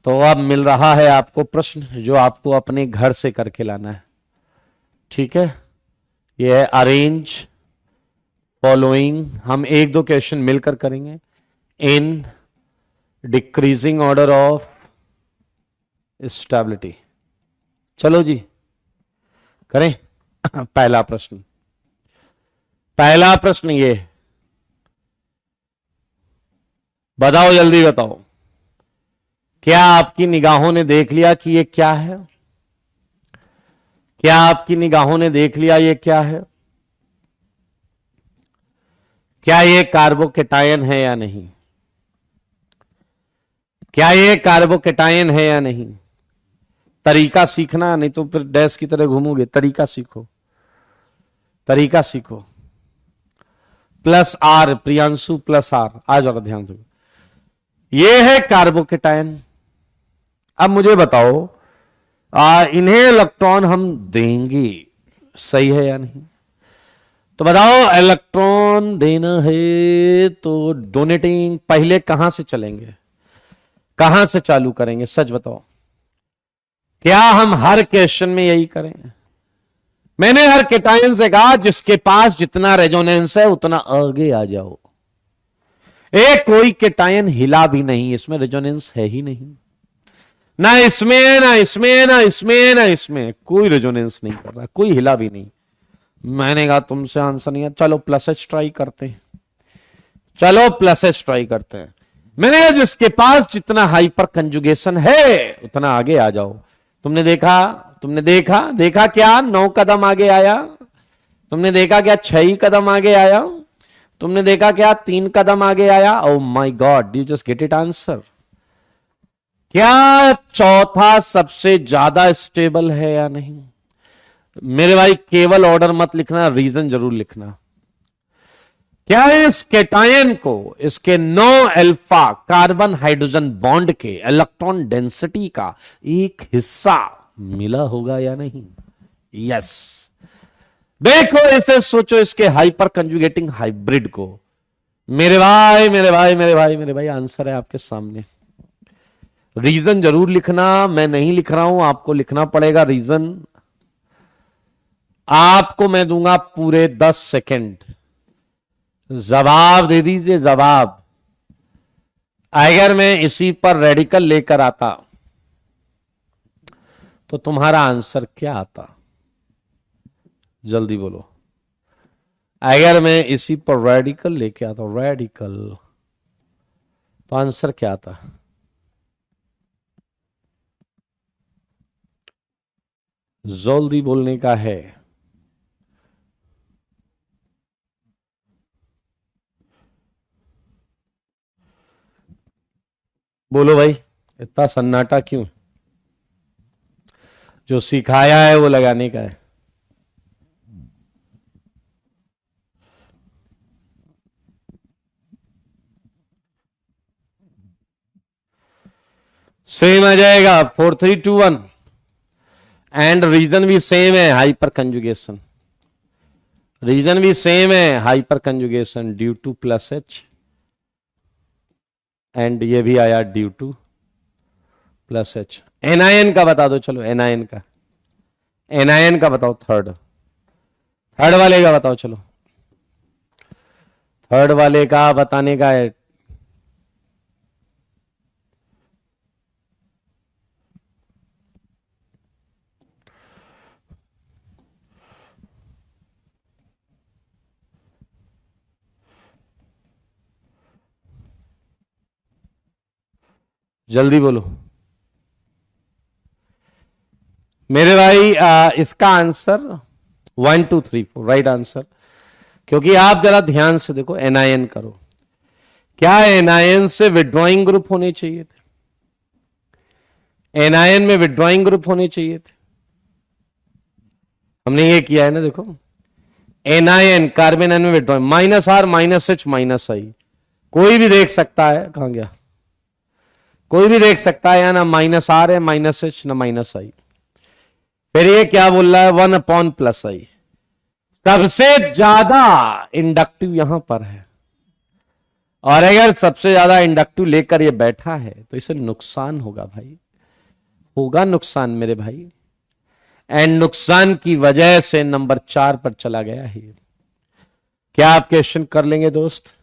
तो अब मिल रहा है आपको प्रश्न जो आपको अपने घर से करके लाना है, ठीक है? ये है अरेंज फॉलोइंग, हम 1-2 क्वेश्चन मिलकर करेंगे, in decreasing order of stability. चलो जी करें। पहला प्रश्न, पहला प्रश्न ये, बताओ जल्दी बताओ, क्या आपकी निगाहों ने देख लिया कि ये क्या है? क्या आपकी निगाहों ने देख लिया ये क्या है? क्या ये कार्बोकेटायन है या नहीं? क्या ये कार्बोकेटायन है या नहीं? तरीका सीखना, नहीं तो फिर डैश की तरह घूमोगे। तरीका सीखो, तरीका सीखो। +R, प्रियांशु +R, आ जाओ ध्यान से। ये है कार्बोकेटायन। अब मुझे बताओ, इन्हें इलेक्ट्रॉन हम देंगे, सही है या नहीं? तो बताओ, इलेक्ट्रॉन देना है तो डोनेटिंग पहले कहां से चलेंगे, कहां से चालू करेंगे? सच बताओ, क्या हम हर क्वेश्चन में यही करें? मैंने हर केटायन से कहा जिसके पास जितना रेजोनेंस है उतना आगे आ जाओ। एक कोई केटायन हिला भी नहीं, इसमें रेजोनेंस है ही नहीं, ना इसमें ना इसमें ना इसमें ना इसमें, कोई रेजोनेंस नहीं कर रहा, कोई हिला भी नहीं। मैंने कहा तुमसे आंसर नहीं है, चलो +H ट्राई करते हैं, चलो +H ट्राई करते हैं। मैंने कहा जिसके पास जितना हाइपर कंजुगेशन है उतना आगे आ जाओ। तुमने देखा, तुमने देखा, देखा क्या 9 कदम आगे आया? तुमने देखा क्या 6 कदम आगे आया? तुमने देखा क्या 3 कदम आगे आया? Oh my God, you just get it answer. क्या चौथा सबसे ज्यादा स्टेबल है या नहीं? मेरे भाई केवल ऑर्डर मत लिखना, रीजन जरूर लिखना। क्या इस केटायन को इसके 9 अल्फा कार्बन हाइड्रोजन बॉन्ड के इलेक्ट्रॉन डेंसिटी का एक हिस्सा मिला होगा या नहीं? यस। देखो इसे सोचो, इसके हाइपर कंजुगेटिंग हाइब्रिड को। मेरे भाई मेरे भाई मेरे भाई मेरे भाई, आंसर है आपके सामने। रीजन जरूर लिखना, मैं नहीं लिख रहा हूं, आपको लिखना पड़ेगा रीजन। आपको मैं दूंगा पूरे 10 सेकंड, जवाब दे दीजिए जवाब। अगर मैं इसी पर रेडिकल लेकर आता तो तुम्हारा आंसर क्या आता? जल्दी बोलो। अगर मैं इसी पर रेडिकल लेके आता, रेडिकल, तो आंसर क्या आता? जल्दी बोलने का है। बोलो भाई, इतना सन्नाटा क्यों? जो सिखाया है वो लगाने का है। सेम आ जाएगा 4321 एंड रीजन भी सेम है, हाइपर कंजुगेशन। रीजन भी सेम है, hyper conjugation due two plus H, and ये भी आया due two plus H. NIN का बता दो, चलो एनआईएन का, एनआईएन का बताओ, थर्ड वाले का बताओ, चलो थर्ड वाले का बताने का है। जल्दी बोलो मेरे भाई। इसका आंसर 1 2 3 4 राइट आंसर। क्योंकि आप जरा ध्यान से देखो, एनआईएन करो, क्या एनआईएन से विड्रॉइंग ग्रुप होने चाहिए थे? एनआईएन में विड्रॉइंग ग्रुप होने चाहिए थे, हमने ये किया है ना। देखो एनआईएन कार्बन एन में विड्रॉइंग, -R -H -I, कोई भी देख सकता है, कहां गया, कोई भी देख सकता है, या ना -R है -H ना -I। फिर ये क्या बोल रहा है, 1/+I। सबसे ज्यादा इंडक्टिव यहां पर है, और अगर सबसे ज्यादा इंडक्टिव लेकर ये बैठा है तो इसे नुकसान होगा भाई, होगा नुकसान मेरे भाई। एंड नुकसान की वजह से नंबर 4 पर चला गया है। क्या आप क्वेश्चन कर लेंगे दोस्त?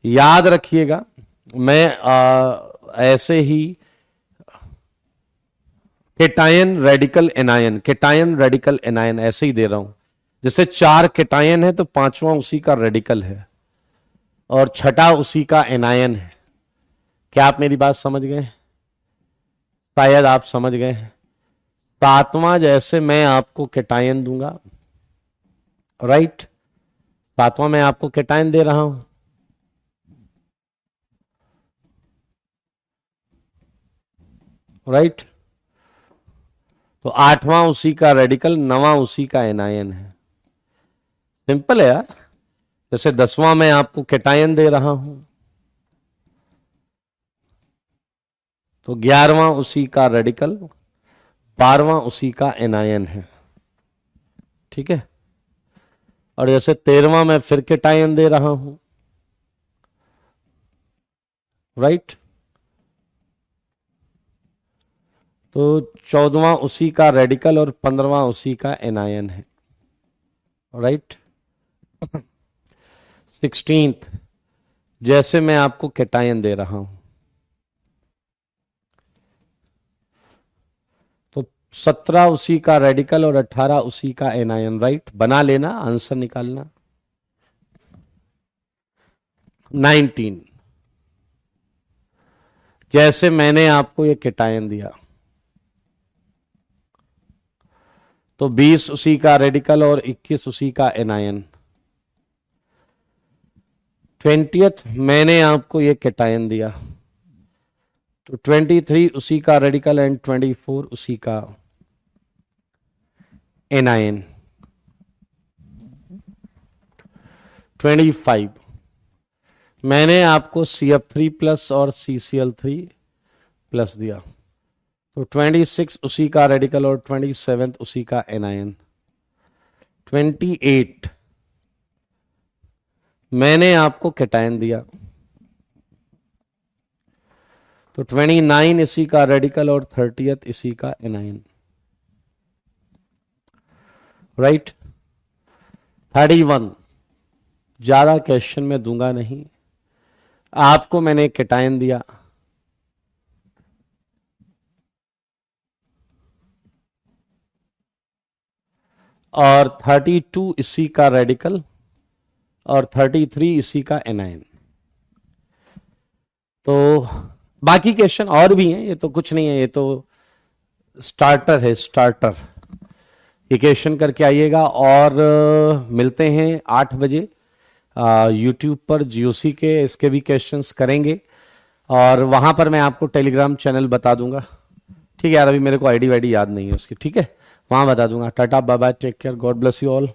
याद रखिएगा, मैं ऐसे ही cation radical anion, cation radical anion ऐसे ही दे रहा हूं। जैसे 4 केटायन है तो 5वां उसी का रेडिकल है और 6ठा उसी का एनायन है। क्या आप मेरी बात समझ गए? शायद आप समझ गए। 7वां जैसे मैं आपको केटायन दूंगा, राइट, 7वां मैं आपको केटायन दे रहा हूं, राइट। तो 8वां उसी का रेडिकल, 9वां उसी का एनायन है। सिंपल है यार। जैसे 10वां मैं आपको केटायन दे रहा हूं तो 11वां उसी का रेडिकल, 12वां उसी का एनायन है, ठीक है। और जैसे 13वां मैं फिर केटायन दे रहा हूं, राइट, तो 14वां उसी का रेडिकल और 15वां उसी का एनायन है, राइट। 16th जैसे मैं आपको केटायन दे रहा हूं तो 17 उसी का रेडिकल और 18 उसी का एनायन, राइट। बना लेना, आंसर निकालना। 19 जैसे मैंने आपको ये केटायन दिया तो 20 उसी का रेडिकल और 21 उसी का एनायन। 20th मैंने आपको ये केटायन दिया तो 23 उसी का रेडिकल एंड 24 उसी का एनायन। 25 मैंने आपको CF3 प्लस और CCl3 प्लस दिया तो 26 उसी का रेडिकल और 27 उसी का एनायन। 28 मैंने आपको केटायन दिया तो 29 इसी का रेडिकल और 30th इसी का एनायन, राइट। 31 ज्यादा क्वेश्चन में दूंगा नहीं, आपको मैंने केटायन दिया और 32 इसी का रेडिकल और 33 इसी का एनायन। तो बाकी क्वेश्चन और भी हैं, ये तो कुछ नहीं है, ये तो स्टार्टर है, स्टार्टर। ये क्वेश्चन करके आइएगा और मिलते हैं 8 बजे यूट्यूब पर जीओसी के, इसके भी क्वेश्चंस करेंगे और वहां पर मैं आपको टेलीग्राम चैनल बता दूंगा, ठीक है यार। अभी मेरे को आईडी वाईडी याद नहीं है उसकी, ठीक है, वहां बता दूंगा। Tata bye bye, take care, God bless you all.